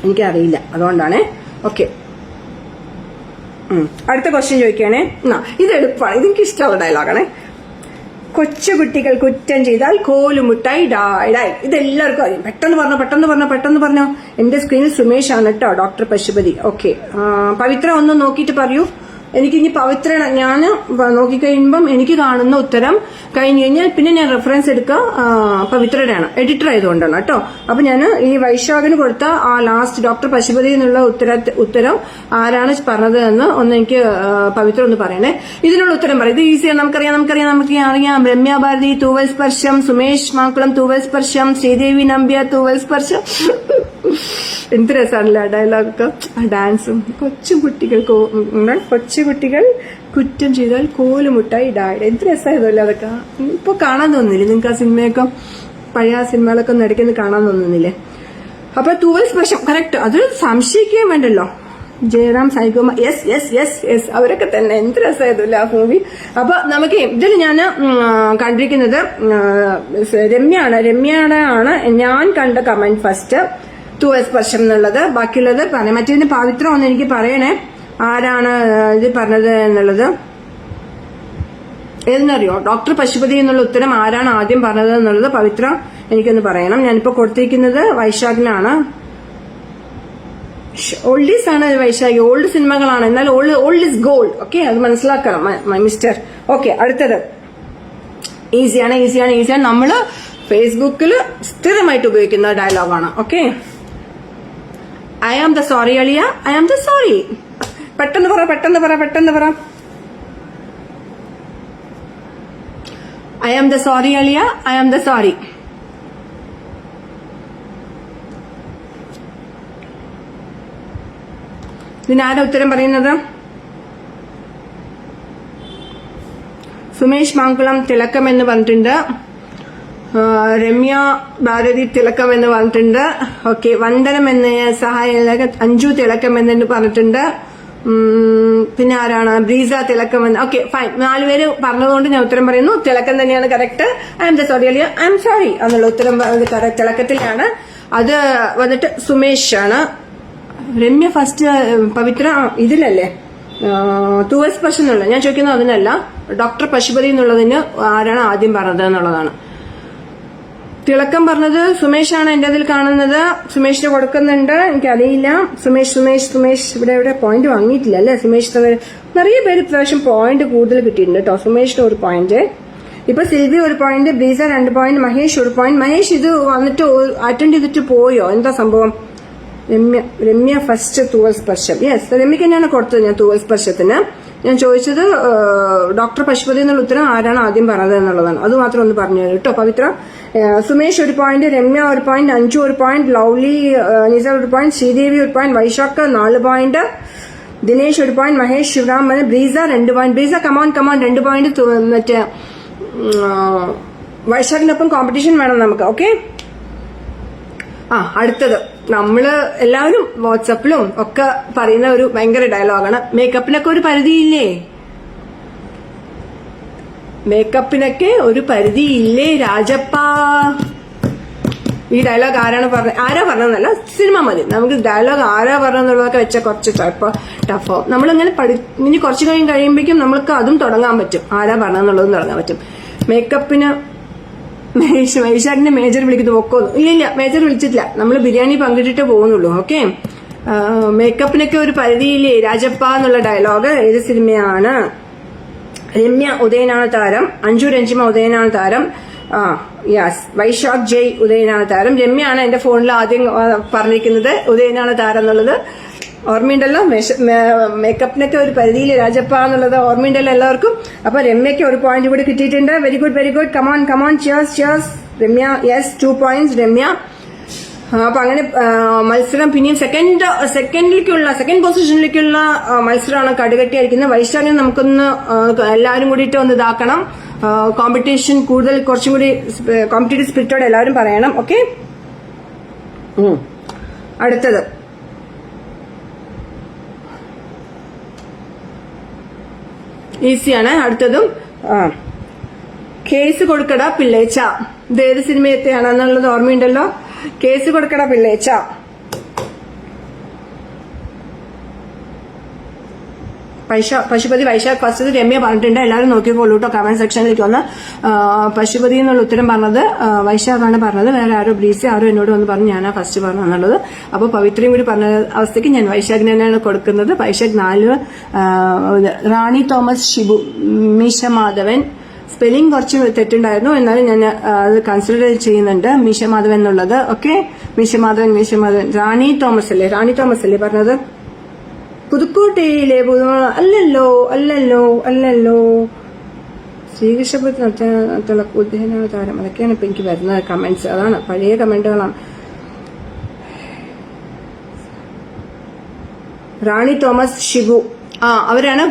എനിക്കറിയില്ല, അതുകൊണ്ടാണ്. ഓക്കെ, അടുത്ത ക്വസ്റ്റ്യൻ ചോദിക്കുകയാണെ. ഇത് എളുപ്പമാണ്, ഇതെനിക്ക് ഇഷ്ടമുള്ള ഡയലോഗാണ്. കൊച്ചുകുട്ടികൾ കുറ്റം ചെയ്താൽ കോലുമുട്ടായി ഡായ്. ഇതെല്ലാവർക്കും അറിയാം. പെട്ടെന്ന് പറഞ്ഞോ. എന്റെ സ്ക്രീനിൽ സുമേഷ് ആണ് കേട്ടോ, ഡോക്ടർ പശുപതി. ഓക്കെ, പവിത്ര ഒന്ന് നോക്കിയിട്ട് പറയൂ. എനിക്കിനി പവിത്ര ഞാൻ നോക്കിക്കഴിയുമ്പം എനിക്ക് കാണുന്ന ഉത്തരം കഴിഞ്ഞു കഴിഞ്ഞാൽ പിന്നെ ഞാൻ റെഫറൻസ് എടുക്കുക പവിത്രയുടെയാണ്, എഡിറ്റർ ആയതുകൊണ്ടാണ് കേട്ടോ. അപ്പൊ ഞാൻ ഈ വൈശാഖിന് കൊടുത്ത ആ ലാസ്റ്റ് ഡോക്ടർ പശുപതി എന്നുള്ള ഉത്തരം ആരാണ് പറഞ്ഞത് എന്ന് ഒന്ന് എനിക്ക് പവിത്ര ഒന്ന് പറയണേ. ഇതിനുള്ള ഉത്തരം പറയും. ഇത് ഈസിയാണ്, നമുക്കറിയാം. രമ്യ ഭാരതി തൂവൽ സ്പർശം, സുമേഷ് മാക്കുളം തൂവൽ സ്പർശം, ശ്രീദേവി നമ്പ്യ തൂവൽ സ്പർശം. എന്ത് രസമാണല്ലേ ആ ഡയലോഗൊക്കെ, ഡാൻസും. കൊച്ചുകുട്ടികൾ കുറ്റം ചെയ്താൽ കോലുമുട്ടായി ഡായ്. എന്ത് രസമായതല്ലേ അതൊക്കെ. ഇപ്പൊ കാണാൻ തോന്നുന്നില്ലേ നിങ്ങൾക്ക് ആ സിനിമയൊക്കെ? പഴയ സിനിമകളൊക്കെ ഒന്ന് ഇടയ്ക്കൊന്ന് കാണാൻ തോന്നുന്നില്ലേ? അപ്പൊ തൂവൽ സ്പർശം കറക്റ്റ്, അത് സംശയിക്കുകയും വേണ്ടല്ലോ. ജയറാം, സൈഗോമ, യെസ് അവരൊക്കെ തന്നെ. എന്ത് രസമായതല്ലേ ആ മൂവി. അപ്പൊ നമുക്ക് ഇതിൽ ഞാൻ കണ്ടിരിക്കുന്നത് രമ്യയുടെ ആണ് ഞാൻ കണ്ട കമന്റ് ഫസ്റ്റ്, തൂവൽ സ്പർശം എന്നുള്ളത്. ബാക്കിയുള്ളത് പറയാം. മറ്റേതിന് പവിത്ര ഒന്ന് എനിക്ക് പറയണേ ആരാണ് ഇത് പറഞ്ഞത് എന്നുള്ളത്. ഏതെന്നറിയോ? ഡോക്ടർ പശുപതി എന്നുള്ള ഉത്തരം ആരാണ് ആദ്യം പറഞ്ഞത് എന്നുള്ളത് പവിത്ര എനിക്കൊന്ന് പറയണം. ഞാനിപ്പോ കൊടുത്തിരിക്കുന്നത് വൈശാഖിനാണ്. ഓൾഡീസ് ആണ് വൈശാഖി, ഓൾഡ് സിനിമകളാണ്. എന്നാൽ ഓൾഡ് ഇസ് ഗോൾഡ്. ഓക്കെ, അത് മനസ്സിലാക്കണം മിസ്റ്റർ. ഓക്കെ, അടുത്തത് ഈസിയാണ്. നമ്മള് ഫേസ്ബുക്കിൽ സ്ഥിരമായിട്ട് ഉപയോഗിക്കുന്ന ഡയലോഗാണ്. Okay, I am the sorry അളിയ, ഐ ആം ദ സോറി. പെട്ടെന്ന് പറ. ഐ ആം ദ സോറി അളിയ, ഐ ആം ദ സോറി. ഇതിനാരാ ഉത്തരം പറയുന്നത്? സുമേഷ് മാങ്കുളം തിലക്കം എന്ന് പറഞ്ഞിട്ടുണ്ട്. രമ്യ ഭാരതി തിലക്കം എന്ന് പറഞ്ഞിട്ടുണ്ട്. ഓക്കെ, വന്ദനം എന്ന സഹായ അഞ്ജു തിലക്കം എന്ന് പറഞ്ഞിട്ടുണ്ട്. പിന്നെ ആരാണ്? ബ്രീസ തിലക്കം എന്ന്. Okay, fine. 4 പേര് പറഞ്ഞതുകൊണ്ട് ഞാൻ ഉത്തരം പറയുന്നു. തിലക്കം തന്നെയാണ് correct. I M the sorry Alia, I am sorry എന്നുള്ള ഉത്തരം തിലക്കത്തിലാണ്. അത് വന്നിട്ട് സുമേഷ് ആണ്. രമ്യ ഫസ്റ്റ്, പവിത്ര ഇതിലല്ലേ തൂവൽ സ്പർശം എന്നുള്ള. ഞാൻ ചോദിക്കുന്നത് അതിനല്ല, ഡോക്ടർ പശുപതി എന്നുള്ളതിന് ആരാണ് ആദ്യം പറഞ്ഞത് എന്നുള്ളതാണ്. തിളക്കം പറഞ്ഞത് സുമേഷാണ് എന്റെ അതിൽ കാണുന്നത്. സുമേഷിന് കൊടുക്കുന്നുണ്ട്, എനിക്കറിയില്ല. സുമേഷ് ഇവിടെ പോയിന്റ് വാങ്ങിയിട്ടില്ല അല്ലെ? സുമേഷ് നിറയെ പേര് ഇപ്രാവശ്യം പോയിന്റ് കൂടുതൽ കിട്ടിയിട്ടുണ്ട് കേട്ടോ. സുമേഷിന് 1 പോയിന്റ്, ഇപ്പൊ Silvi 1 point, Breeza 2 point, Mahesh 1 point. Mahesh ഇത് വന്നിട്ട് അറ്റൻഡ് ചെയ്തിട്ട് പോയോ? എന്താ സംഭവം? രമ്യ ഫസ്റ്റ് തൂവൽ സ്പർശം. യെസ്, രമ്യക്ക് തന്നെയാണ് കൊടുത്തത് ഞാൻ തൂവൽ സ്പർശത്തിന്. ഞാൻ ചോദിച്ചത് ഡോക്ടർ പശുപതി എന്നുള്ള ഉത്തരം ആരാണ് ആദ്യം പറഞ്ഞത് എന്നുള്ളതാണ്. അത് മാത്രം ഒന്ന് പറഞ്ഞു തരും കേട്ടോ Pavithra. Sumesh 1 point, Ramya 1 point, Anju 1 point, Lovely Nisa 1 point, Sreedevi 1 point, Vaishakh 4 point, Dinesh 1 point, Mahesh Sivaram, Breeza 2 point. Breeza come on 2 point. മറ്റേ വൈശാഖിനൊപ്പം കോമ്പറ്റീഷൻ വേണം നമുക്ക്. ഓക്കെ, അടുത്തത് നമ്മള് എല്ലാവരും വാട്സപ്പിലും ഒക്കെ പറയുന്ന ഒരു ഭയങ്കര ഡയലോഗാണ്. മേക്കപ്പിനൊക്കെ ഒരു പരിധിയില്ലേ? മേക്കപ്പിനൊക്കെ ഒരു പരിധിയില്ലേ രാജപ്പ? ഈ ഡയലോഗ് ആരാ പറഞ്ഞതെന്നല്ല, സിനിമ മതി നമുക്ക്. ഡയലോഗ് ആരാ പറഞ്ഞെന്നുള്ളതൊക്കെ വെച്ചാൽ കുറച്ച് ടഫോ. നമ്മളിങ്ങനെ ഇനി കുറച്ച് കഴിയുമ്പോഴേക്കും നമ്മൾക്ക് അതും തുടങ്ങാൻ പറ്റും. ആരാ പറഞ്ഞതെന്നുള്ളതും തുടങ്ങാൻ പറ്റും. മേക്കപ്പിന് വൈശാഖിന്റെ മേജർ വിളിക്കുന്നത് ഒക്കോന്നു. ഇല്ല, മേജർ വിളിച്ചിട്ടില്ല. നമ്മൾ ബിരിയാണി പങ്കിട്ടിട്ട് പോകുന്നുള്ളൂ. ഓക്കെ, മേക്കപ്പിനൊക്കെ ഒരു പരിധിയില്ലേ രാജപ്പ എന്നുള്ള ഡയലോഗ് ഏത് സിനിമയാണ്? രമ്യ ഉദയനാണ് താരം, അഞ്ജു രഞ്ജിമ ഉദയനാണ് താരം, യെസ് വൈശാഖ് ജയ് ഉദയനാണ് താരം. രമ്യാണ് എന്റെ ഫോണിൽ ആദ്യം പറഞ്ഞിരിക്കുന്നത് ഉദയനാണ് താരം എന്നുള്ളത്. ഓർമ്മയുണ്ടല്ലോ? മേക്കപ്പിനൊക്കെ ഒരു പരിധിയിൽ രാജപ്പ എന്നുള്ളത് ഓർമ്മയുണ്ടല്ലോ എല്ലാവർക്കും. അപ്പൊ രമ്യക്ക് 1 പോയിന്റ് കൂടി കിട്ടിയിട്ടുണ്ട്. Very good. Come on cheers. Ramya yes 2 points Ramya. അപ്പൊ അങ്ങനെ മത്സരം പിന്നെയും സെക്കൻഡ് പൊസിഷനിലേക്കുള്ള മത്സരമാണ് കടുകട്ടിയായിരിക്കുന്നത്. വൈശാഖിനെ നമുക്കൊന്ന് എല്ലാവരും കൂടിയിട്ട് ഒന്ന് ഇതാക്കണം. കോമ്പറ്റീഷൻ കൂടുതൽ കുറച്ചും കൂടി കോമ്പറ്റീറ്റീവ് സ്പിരിറ്റോടെ എല്ലാവരും പറയണം. ഓക്കെ, അടുത്തത് ഈസിയാണ്. അടുത്തതും കേസ് കൊടുക്കട പിള്ളേച്ച. ഇത് ഏത് സിനിമയത്തെയാണെന്നുള്ളത് ഓർമ്മയുണ്ടല്ലോ. കേസ് കൊടുക്കട പിള്ളേച്ച. പശുപതി വൈശാഖ് ഫസ്റ്റ് രമ്യ പറഞ്ഞിട്ടുണ്ട്. എല്ലാവരും നോക്കിക്കോളൂ കേട്ടോ. കമന്റ് സെക്ഷനിലേക്ക് വന്ന് പശുപതി എന്നുള്ള ഉത്തരം പറഞ്ഞത് വൈശാഖാണ് പറഞ്ഞത്. വേറെ ആരോ ബ്രീസി ആരോ എന്നോട് വന്ന് പറഞ്ഞു ഞാനാ ഫസ്റ്റ് പറഞ്ഞെന്നുള്ളത്. അപ്പോൾ പവിത്രയും കൂടി പറഞ്ഞ അവസ്ഥയ്ക്ക് ഞാൻ വൈശാഖിന് തന്നെയാണ് കൊടുക്കുന്നത്. വൈശാഖ് 4. റാണി തോമസ് ഷിബു, മീശ മാധവൻ. സ്പെല്ലിംഗ് കുറച്ച് തെറ്റുണ്ടായിരുന്നു, എന്നാലും ഞാൻ അത് കൺസിഡർ ചെയ്യുന്നുണ്ട്. മീശ മാധവൻ എന്നുള്ളത്. ഓക്കെ, മീശ മാധവൻ. റാണി തോമസ് അല്ലേ പറഞ്ഞത്? പുതുക്കോട്ടയിലെ അല്ലല്ലോ ശ്രീകൃഷ്ണപുരത്തിനടുത്തുള്ള ഉദ്യാന താരം. അതൊക്കെയാണ് ഇപ്പൊ എനിക്ക് വരുന്നത് കമന്റ്സ്. അതാണ് പഴയ കമന്റുകളാണ്. റാണി തോമസ് ഷിബു, അവരാണ്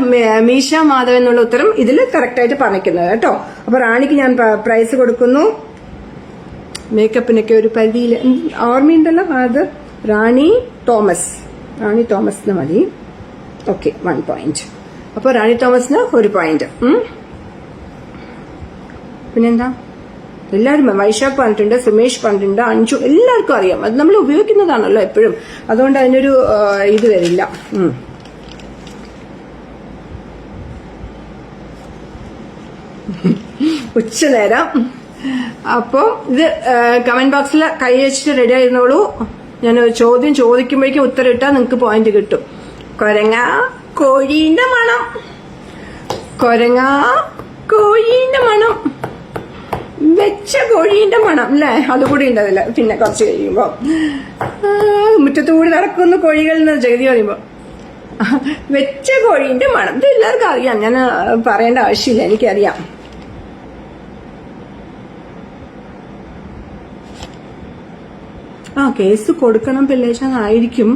മീശ മാധവൻ എന്നുള്ള ഉത്തരം ഇതിൽ കറക്റ്റായിട്ട് പറഞ്ഞിരിക്കുന്നത് കേട്ടോ. അപ്പൊ റാണിക്ക് ഞാൻ പ്രൈസ് കൊടുക്കുന്നു. മേക്കപ്പിനൊക്കെ ഒരു പരിധിയിൽ ഓർമ്മയുണ്ടല്ലോ. അത് റാണി തോമസ് മതി. Okay, 1 point. അപ്പൊ റാണി തോമസിന് 1 പോയിന്റ്. പിന്നെന്താ, എല്ലാവരും വൈശാഖ് പറഞ്ഞിട്ടുണ്ട്, സുമേഷ് പറഞ്ഞിട്ടുണ്ട്, അഞ്ജു, എല്ലാവർക്കും അറിയാം. അത് നമ്മൾ ഉപയോഗിക്കുന്നതാണല്ലോ എപ്പോഴും, അതുകൊണ്ട് അതിനൊരു ഇത് വരില്ല. ഉച്ചനേരം. അപ്പോൾ ഇത് കമന്റ് ബോക്സിൽ കൈ വെച്ചിട്ട് റെഡി ആയിരുന്നോളൂ. ഞാൻ ചോദ്യം ചോദിക്കുമ്പോഴേക്കും ഉത്തരം ഇട്ടാൽ നിങ്ങൾക്ക് പോയിന്റ് കിട്ടും. കൊരങ്ങ കോഴീന്റെ മണം, വെച്ച കോഴീന്റെ മണം അല്ലേ? അതുകൂടി ഉണ്ടതില്ല. പിന്നെ കുറച്ച് കഴിയുമ്പോ മുറ്റത്തുകൂടി നടക്കുന്ന കോഴികളിൽ നിന്ന് ജഗതി പറയുമ്പോ വെച്ച കോഴീന്റെ മണം. ഇത് എല്ലാവർക്കും അറിയാം, ഞാൻ പറയേണ്ട ആവശ്യമില്ല, എനിക്കറിയാം. കേസ് കൊടുക്കണം പിള്ളേച്ചാന്നായിരിക്കും.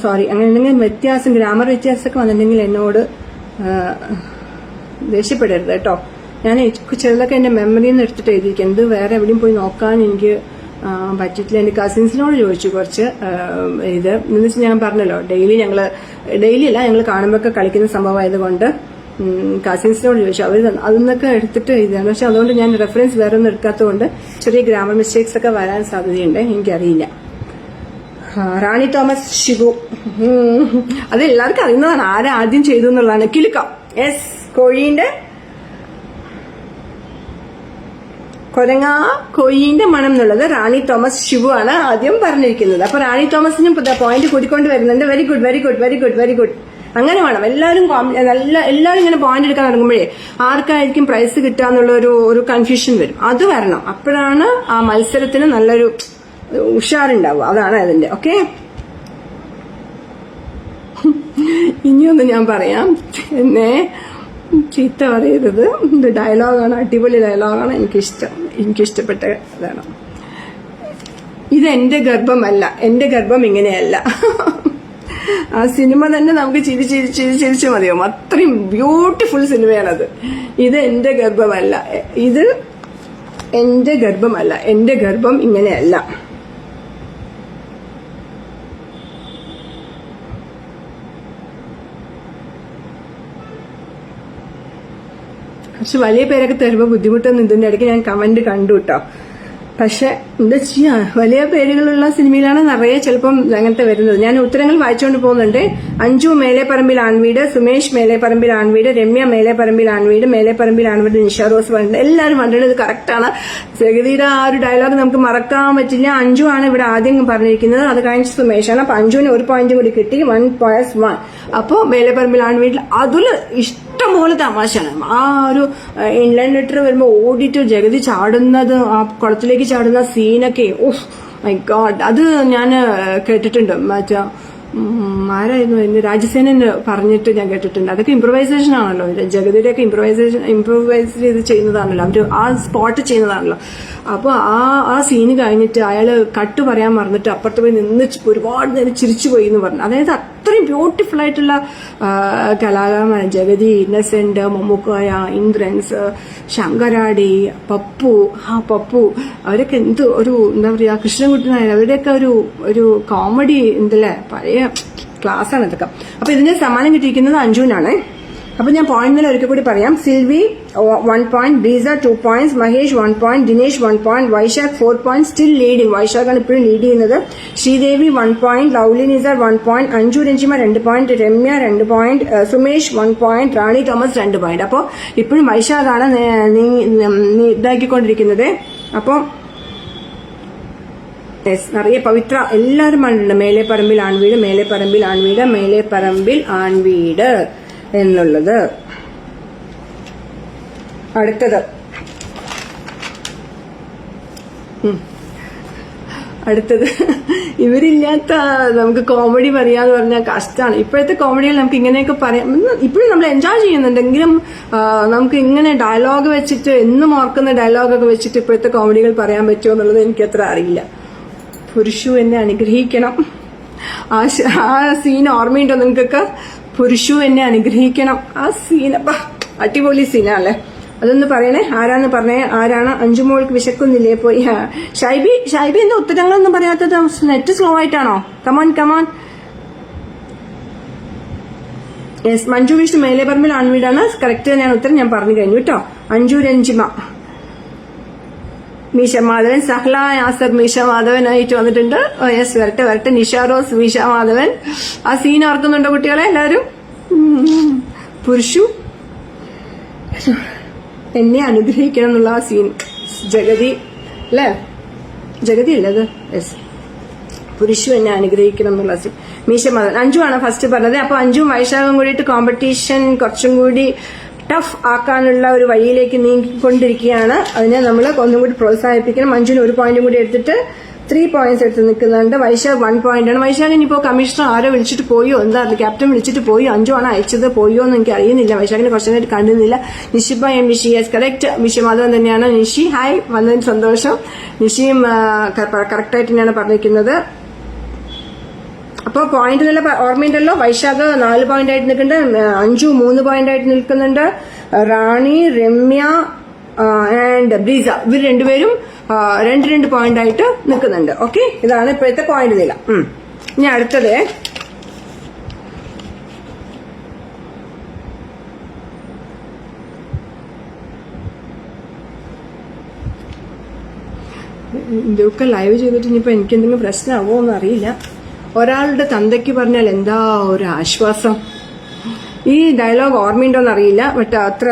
സോറി, അങ്ങനെ എന്തെങ്കിലും വ്യത്യാസം, ഗ്രാമർ വ്യത്യാസമൊക്കെ വന്നിട്ടുണ്ടെങ്കിൽ എന്നോട് ദേഷ്യപ്പെടരുത് കേട്ടോ. ഞാൻ ചിലതൊക്കെ എന്റെ മെമ്മറിയിൽ നിന്ന് എടുത്തിട്ട് എഴുതിയിരിക്കും. ഇത് വേറെ എവിടെയും പോയി നോക്കാൻ എനിക്ക് പറ്റിയിട്ടില്ല. എന്റെ കസിൻസിനോട് ചോദിച്ചു കുറച്ച്. ഇത് എന്ന് വെച്ചാൽ ഞാൻ പറഞ്ഞല്ലോ, ഡെയിലി അല്ല ഞങ്ങൾ കാണുമ്പോഴൊക്കെ കളിക്കുന്ന സംഭവമായതുകൊണ്ട് കസിൻസിനോട് ചോദിച്ചു. അവർ അതിന്നൊക്കെ എടുത്തിട്ട് ഇതാണ്. പക്ഷെ അതുകൊണ്ട് ഞാൻ റെഫറൻസ് വേറെ ഒന്നും എടുക്കാത്തതുകൊണ്ട് ചെറിയ ഗ്രാമർ മിസ്റ്റേക്സ് ഒക്കെ വരാൻ സാധ്യതയുണ്ട്. എനിക്കറിയില്ല. റാണി തോമസ് ഷിബു, അത് എല്ലാവർക്കും അറിയുന്നതാണ് ആരാ ആദ്യം ചെയ്തു എന്നുള്ളതാണ്. കിലുക്കം. യെസ്, കോഴീന്റെ മണം എന്നുള്ളത് റാണി തോമസ് ഷിബു ആണ് ആദ്യം പറഞ്ഞിരിക്കുന്നത്. അപ്പൊ റാണി തോമസിനും പോയിന്റ് കൂടിക്കൊണ്ട് വരുന്നുണ്ട്. Very good. അങ്ങനെ വേണം. എല്ലാവരും ഇങ്ങനെ പോയിന്റ് എടുക്കാൻ തുടങ്ങുമ്പോഴേ ആർക്കായിരിക്കും പ്രൈസ് കിട്ടുക എന്നുള്ള ഒരു കൺഫ്യൂഷൻ വരും. അത് വരണം. അപ്പോഴാണ് ആ മത്സരത്തിന് നല്ലൊരു ഉഷാറുണ്ടാവുക. അതാണ് അതിന്റെ. ഓക്കെ, ഇനിയൊന്ന് ഞാൻ പറയാം, എന്നെ ചീത്ത പറയരുത്. ഇത് ഡയലോഗാണ്, അടിപൊളി ഡയലോഗാണ്, എനിക്കിഷ്ടപ്പെട്ട ഇതാണ്. ഇത് എന്റെ ഗർഭമല്ല, എന്റെ ഗർഭം ഇങ്ങനെയല്ല. ആ സിനിമ തന്നെ നമുക്ക് ചിരിച്ചു മതിയാവും. അത്രയും ബ്യൂട്ടിഫുൾ സിനിമയാണത്. ഇത് എന്റെ ഗർഭമല്ല, എന്റെ ഗർഭം ഇങ്ങനെയല്ല. പക്ഷെ വലിയ പേരൊക്കെ തരുമ്പോൾ ബുദ്ധിമുട്ടൊന്നും ഇതിന്റെ ഇടയ്ക്ക് ഞാൻ കമന്റ് കണ്ടു കേട്ടോ. പക്ഷെ എന്താ ചെയ്യാ, വലിയ പേരുകളുള്ള സിനിമയിലാണ് നിറയെ ചിലപ്പം അങ്ങനത്തെ വരുന്നത്. ഞാൻ ഉത്തരങ്ങൾ വായിച്ചുകൊണ്ട് പോകുന്നുണ്ട്. അഞ്ജു മേലെപ്പറമ്പിൽ ആൺവീട്, സുമേഷ് മേലെപ്പറമ്പിൽ ആൺവീട്, രമ്യ മേലെപ്പറമ്പിൽ ആൺവീട്, നിഷ റോസ് പറഞ്ഞിട്ട് എല്ലാവരും പറഞ്ഞിട്ട് ഇത് കറക്റ്റാണ്. ജഗതിയുടെ ആ ഒരു ഡയലോഗ് നമുക്ക് മറക്കാൻ പറ്റില്ല. അഞ്ജു ആണ് ഇവിടെ ആദ്യം പറഞ്ഞിരിക്കുന്നത്, അത് കഴിഞ്ഞ് സുമേഷാണ്. അപ്പൊ അഞ്ജുവിന് 1 പോയിന്റ് കൂടി കിട്ടി. 1+1. അപ്പോ മേലെപ്പറമ്പിൽ ആൺവീട്ടിൽ അതില് ഇഷ്ടംപോലെ തമാശയാണ്. ആ ഒരു ഇൻലൈൻ ലെറ്റർ വരുമ്പോ ഓടിയിട്ട് ജഗതി ചാടുന്നത്, ആ കുളത്തിലേക്ക് ചാടുന്ന സീനൊക്കെ, ഓഹ് മൈ ഗോഡ്, അത് ഞാൻ കേട്ടിട്ടുണ്ട്. ആരായിരുന്നു രാജസേനൻ പറഞ്ഞിട്ട് ഞാൻ കേട്ടിട്ടുണ്ട്. അതൊക്കെ ഇംപ്രവൈസേഷൻ ആണല്ലോ, ജഗതിയുടെയൊക്കെ ഇംപ്രവൈസ് ചെയ്ത് ചെയ്യുന്നതാണല്ലോ, അവര് ആ സ്പോട്ട് ചെയ്യുന്നതാണല്ലോ. അപ്പൊ ആ സീന് കഴിഞ്ഞിട്ട് അയാള് കട്ട് പറയാൻ മറന്നിട്ട് അപ്പുറത്ത് പോയി നിന്ന് ഒരുപാട് നേരം ചിരിച്ചു പോയി എന്ന് പറഞ്ഞു. അതായത് അത്രയും ബ്യൂട്ടിഫുൾ ആയിട്ടുള്ള കലാകാരന്മാരാണ് ജഗതി, ഇന്നസെന്റ്, മമ്മൂക്കായ, ഇന്ദ്രൻസ്, ശങ്കരാടി, പപ്പു അവരൊക്കെ എന്ത് ഒരു എന്താ പറയാ, കൃഷ്ണൻകുട്ടി നായർ, അവരുടെയൊക്കെ ഒരു കോമഡി എന്തല്ലേ, പഴയ ക്ലാസ്സാണ് ഇതൊക്കെ. അപ്പൊ ഇതിന് സമ്മാനം കിട്ടിയിരിക്കുന്നത് അഞ്ജുവിനാണ്. അപ്പൊ ഞാൻ പോയിന്റ് നില ഒരിക്കൽ കൂടി പറയാം. Silvi 1 point, Breeza 2 points, Mahesh 1 point, Dinesh 1 point, Vaishakh 4 point, still leading. വൈശാഖാണ് ഇപ്പോഴും ലീഡ് ചെയ്യുന്നത്. Sreedevi 1 point, Lovely Nisar 1 point, Anju Ranjima 2 point, Ramya 2 point, Sumesh 1 point, Rani Thomas 2 point. അപ്പോൾ ഇപ്പോഴും വൈശാഖാണ് ഇതാക്കിക്കൊണ്ടിരിക്കുന്നത്. അപ്പോൾ നിറയെ പവിത്ര എല്ലാവരും പറഞ്ഞിട്ടുണ്ട് മേലെ പറമ്പിൽ ആൺവീട്, മേലെ പറമ്പിൽ ആൺവീട്, മേലെ പറമ്പിൽ ആൺവീട് എന്നുള്ളത്. അടുത്തത് ഇവരില്ലാത്ത നമുക്ക് കോമഡി പറയാന്ന് പറഞ്ഞാൽ കഷ്ടമാണ്. ഇപ്പോഴത്തെ കോമഡികൾ നമുക്ക് ഇങ്ങനെയൊക്കെ പറയാം. ഇപ്പോഴും നമ്മൾ എൻജോയ് ചെയ്യുന്നുണ്ടെങ്കിലും നമുക്ക് ഇങ്ങനെ ഡയലോഗ് വെച്ചിട്ട് എന്നും ഓർക്കുന്ന ഡയലോഗൊക്കെ വെച്ചിട്ട് ഇപ്പോഴത്തെ കോമഡികൾ പറയാൻ പറ്റുമോ എന്നുള്ളത് എനിക്കത്ര അറിയില്ല. പുരുഷു എന്നെ അനുഗ്രഹിക്കണം. ആ സീൻ ഓർമ്മയുണ്ടോ നിങ്ങൾക്കൊക്കെ? പുരുഷു എന്നെ അനുഗ്രഹിക്കണം. ആ സീൻ അടിപൊളി സീനല്ലേ. അതൊന്ന് പറയണേ, ആരാന്ന് പറഞ്ഞേ. ആരാണ്? അഞ്ചുമോൾക്ക് വിശക്കുന്നില്ലേ പോയി? ഷൈബി എന്ന ഉത്തരങ്ങളൊന്നും പറയാത്തത് നെറ്റ് സ്ലോ ആയിട്ടാണോ? കമോൺ. യെസ്, മഞ്ജു വിഷ്ണു മേലെ പറമ്പിൽ ആൺവീടാണ് കറക്റ്റ് തന്നെയാണ് ഉത്തരം. ഞാൻ പറഞ്ഞു കഴിഞ്ഞു കേട്ടോ. അഞ്ജു രഞ്ജിമ, മീശ മാധവൻ, സഹ്ല യാസർ മീശ മാധവനായിട്ട് വന്നിട്ടുണ്ട്. യെസ്, വരട്ടെ. നിഷ റോസ്, മീശ മാധവൻ. ആ സീൻ ഓർക്കുന്നുണ്ടോ കുട്ടികളെ എല്ലാവരും? പുരുഷു എന്നെ അനുഗ്രഹിക്കണം എന്നുള്ള ആ സീൻ. ജഗതി അല്ലേ? ജഗതി അല്ലേ അത്? യെസ്, പുരുഷു എന്നെ അനുഗ്രഹിക്കണം എന്നുള്ള സീൻ. മീശ മാധവൻ. അഞ്ജു ആണ് ഫസ്റ്റ് പറഞ്ഞത്. അപ്പൊ അഞ്ജുവും വൈശാഖും കൂടിയിട്ട് കോമ്പറ്റീഷൻ കുറച്ചും കൂടി ടഫ് ആക്കാനുള്ള ഒരു വഴിയിലേക്ക് നീങ്ങിക്കൊണ്ടിരിക്കുകയാണ്. അതിനെ നമ്മൾ ഒന്നും കൂടി പ്രോത്സാഹിപ്പിക്കണം. മഞ്ജുവിന് 1 പോയിന്റും കൂടി എടുത്തിട്ട് 3 പോയിന്റ്സ് എടുത്ത് നിൽക്കുന്നുണ്ട്. വൈശാഖ് 1 പോയിന്റ് ആണ്. വൈശാഖിന് ഇപ്പോൾ കമ്മീഷണർ ആരോ വിളിച്ചിട്ട് പോയോ എന്താ, ക്യാപ്റ്റൻ വിളിച്ചിട്ട് പോയോ, അഞ്ചു ആണ് അയച്ചത് പോയോ എന്ന് എനിക്ക് അറിയുന്നില്ല. വൈശാഖിനെ കുറച്ചു നേരം കണ്ടിരുന്നില്ല. Nishiba M Nishi, yes correct. Nishi Madhavan തന്നെയാണ്. നിഷി ഹായ്, വന്നതിന് സന്തോഷം. നിഷിയും കറക്റ്റായിട്ട് തന്നെയാണ് പറഞ്ഞിരിക്കുന്നത്. അപ്പോൾ പോയിന്റ് നില ഓർമ്മയുണ്ടല്ലോ. വൈശാഖ് 4 പോയിന്റ് ആയിട്ട് നിൽക്കുന്നുണ്ട്. അഞ്ജു 3 പോയിന്റ് ആയിട്ട് നിൽക്കുന്നുണ്ട്. റാണി, രമ്യ ആൻഡ് ബ്രീസ ഇവർ രണ്ടുപേരും 2 പോയിന്റ് ആയിട്ട് നിൽക്കുന്നുണ്ട്. ഓക്കെ, ഇതാണ് ഇപ്പോഴത്തെ പോയിന്റ് നില. ഇനി അടുത്തത് ഇതൊക്കെ ലൈവ് ചെയ്തിട്ട് ഇനിയിപ്പോൾ എനിക്ക് എന്തെങ്കിലും പ്രശ്നമാവോ എന്നറിയില്ല. ഒരാളുടെ തന്തയ്ക്ക് പറഞ്ഞാൽ എന്താ ഒരു ആശ്വാസം. ഈ ഡയലോഗ് ഓർമ്മയുണ്ടോന്ന് അറിയില്ല. ബട്ട് അത്ര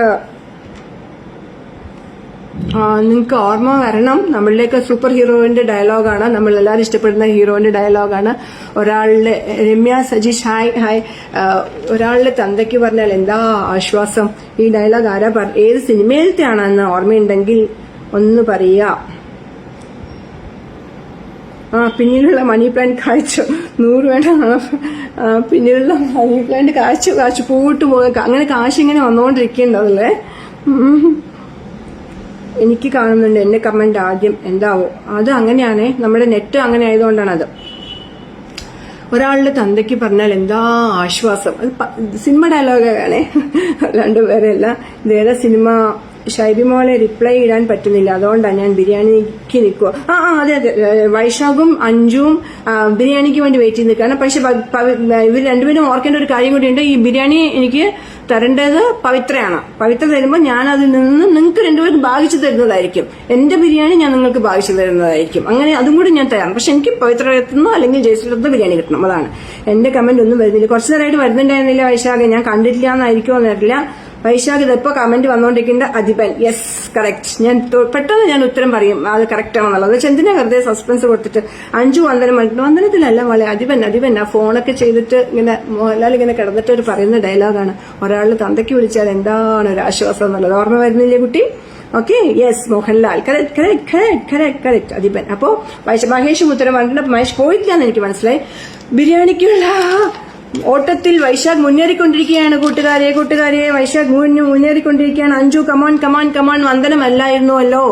നിങ്ങൾക്ക് ഓർമ്മ വരണം. നമ്മളിലേക്ക് സൂപ്പർ ഹീറോയിന്റെ ഡയലോഗാണ്. നമ്മൾ എല്ലാവരും ഇഷ്ടപ്പെടുന്ന ഹീറോയിന്റെ ഡയലോഗാണ്. ഒരാളുടെ രമ്യ സജീഷ് ഹായ്. ഒരാളുടെ തന്തയ്ക്ക് പറഞ്ഞാൽ എന്താ ആശ്വാസം. ഈ ഡയലോഗ് ആരാ ഏത് സിനിമയിലത്തെ ആണെന്ന് ഓർമ്മയുണ്ടെങ്കിൽ ഒന്ന് പറയുക. പിന്നിലുള്ള മണി പ്ലാന്റ് കാഴ്ച 100 വേണ്ട. പിന്നിലുള്ള മണി പ്ലാന്റ് കാഴ്ച പൂവിട്ട് പോയി അങ്ങനെ കാശ് ഇങ്ങനെ വന്നുകൊണ്ടിരിക്കേണ്ടതല്ലേ. എനിക്ക് കാണുന്നുണ്ട് എന്റെ കമന്റ് ആദ്യം എന്താവോ. അത് അങ്ങനെയാണേ, നമ്മുടെ നെറ്റ് അങ്ങനെ ആയതുകൊണ്ടാണ് അത്. ഒരാളുടെ തന്തയ്ക്ക് പറഞ്ഞാൽ എന്താ ആശ്വാസം. അത് സിനിമ ഡയലോഗാണേ, അല്ലാണ്ട് വേറെ അല്ല. ഇതേതാ സിനിമ? ഷൈബി മോളെ റിപ്ലൈ ഇടാൻ പറ്റുന്നില്ല, അതുകൊണ്ടാണ് ഞാൻ ബിരിയാണിക്ക് നിൽക്കുക. അതെ. വൈശാഖും അഞ്ജുവും ബിരിയാണിക്ക് വേണ്ടി വെയിറ്റ് ചെയ്ത് നിൽക്കുകയാണ്. പക്ഷെ ഇവർ രണ്ടുപേരും ഓർക്കേണ്ട ഒരു കാര്യം കൂടിയുണ്ട്. ഈ ബിരിയാണി എനിക്ക് തരേണ്ടത് പവിത്രയാണ്. പവിത്ര തരുമ്പോൾ ഞാൻ അതിൽ നിന്ന് നിങ്ങൾക്ക് രണ്ടുപേർക്ക് ഭാഗിച്ചു തരുന്നതായിരിക്കും. എന്റെ ബിരിയാണി ഞാൻ നിങ്ങൾക്ക് ഭാഗിച്ചു തരുന്നതായിരിക്കും. അങ്ങനെ അതും കൂടി ഞാൻ തരാം. പക്ഷെ എനിക്ക് പവിത്ര എത്തുന്നോ അല്ലെങ്കിൽ ജയശ്രീലത്തുനിന്ന് ബിരിയാണി കിട്ടണം. അതാണ് എന്റെ കമന്റ്. ഒന്നും വരുന്നില്ല. കുറച്ചു നേരമായിട്ട് വരുന്നുണ്ടായിരുന്നില്ല വൈശാഖ്. ഞാൻ കണ്ടിട്ടില്ല എന്നായിരിക്കുമോ എന്നറിയില്ല. വൈശാഖ് ഇതിപ്പോ കമന്റ് വന്നുകൊണ്ടിരിക്കേണ്ട അധിപൻ. Yes correct. ഞാൻ പെട്ടെന്ന് ഞാൻ ഉത്തരം പറയും അത് കറക്റ്റ് ആണെന്നുള്ളത്. എന്തിനാ വെറുതെ സസ്പെൻസ് കൊടുത്തിട്ട്. അഞ്ജു വന്ദനത്തിലല്ല മോളെ, അധിപൻ. ആ ഫോണൊക്കെ ചെയ്തിട്ട് ഇങ്ങനെ മോഹൻലാൽ ഇങ്ങനെ കിടന്നിട്ട് ഒരു പറയുന്ന ഡയലോഗാണ്. ഒരാൾ തന്തയ്ക്ക് വിളിച്ചാൽ എന്താണ് ഒരു ആശ്വാസം എന്നുള്ളത്. ഓർമ്മ വരുന്നില്ലേ കുട്ടി? Okay, yes Mohanlal. കറക്റ്റ് അധിപൻ. അപ്പോ മഹേഷും ഉത്തരം പറഞ്ഞിട്ടുണ്ട്. മഹേഷ് പോയിട്ടില്ല എന്ന് എനിക്ക് മനസ്സിലായി. ബിരിയാണിക്കുള്ള ഓട്ടത്തിൽ വൈശാഖ് മുന്നേറിക്കൊണ്ടിരിക്കുകയാണ് കൂട്ടുകാരെ. വൈശാഖ് മുന്നേറിക്കൊണ്ടിരിക്കുകയാണ്. അഞ്ജു കമാൻ വന്ദനമല്ലായിരുന്നുവല്ലോ.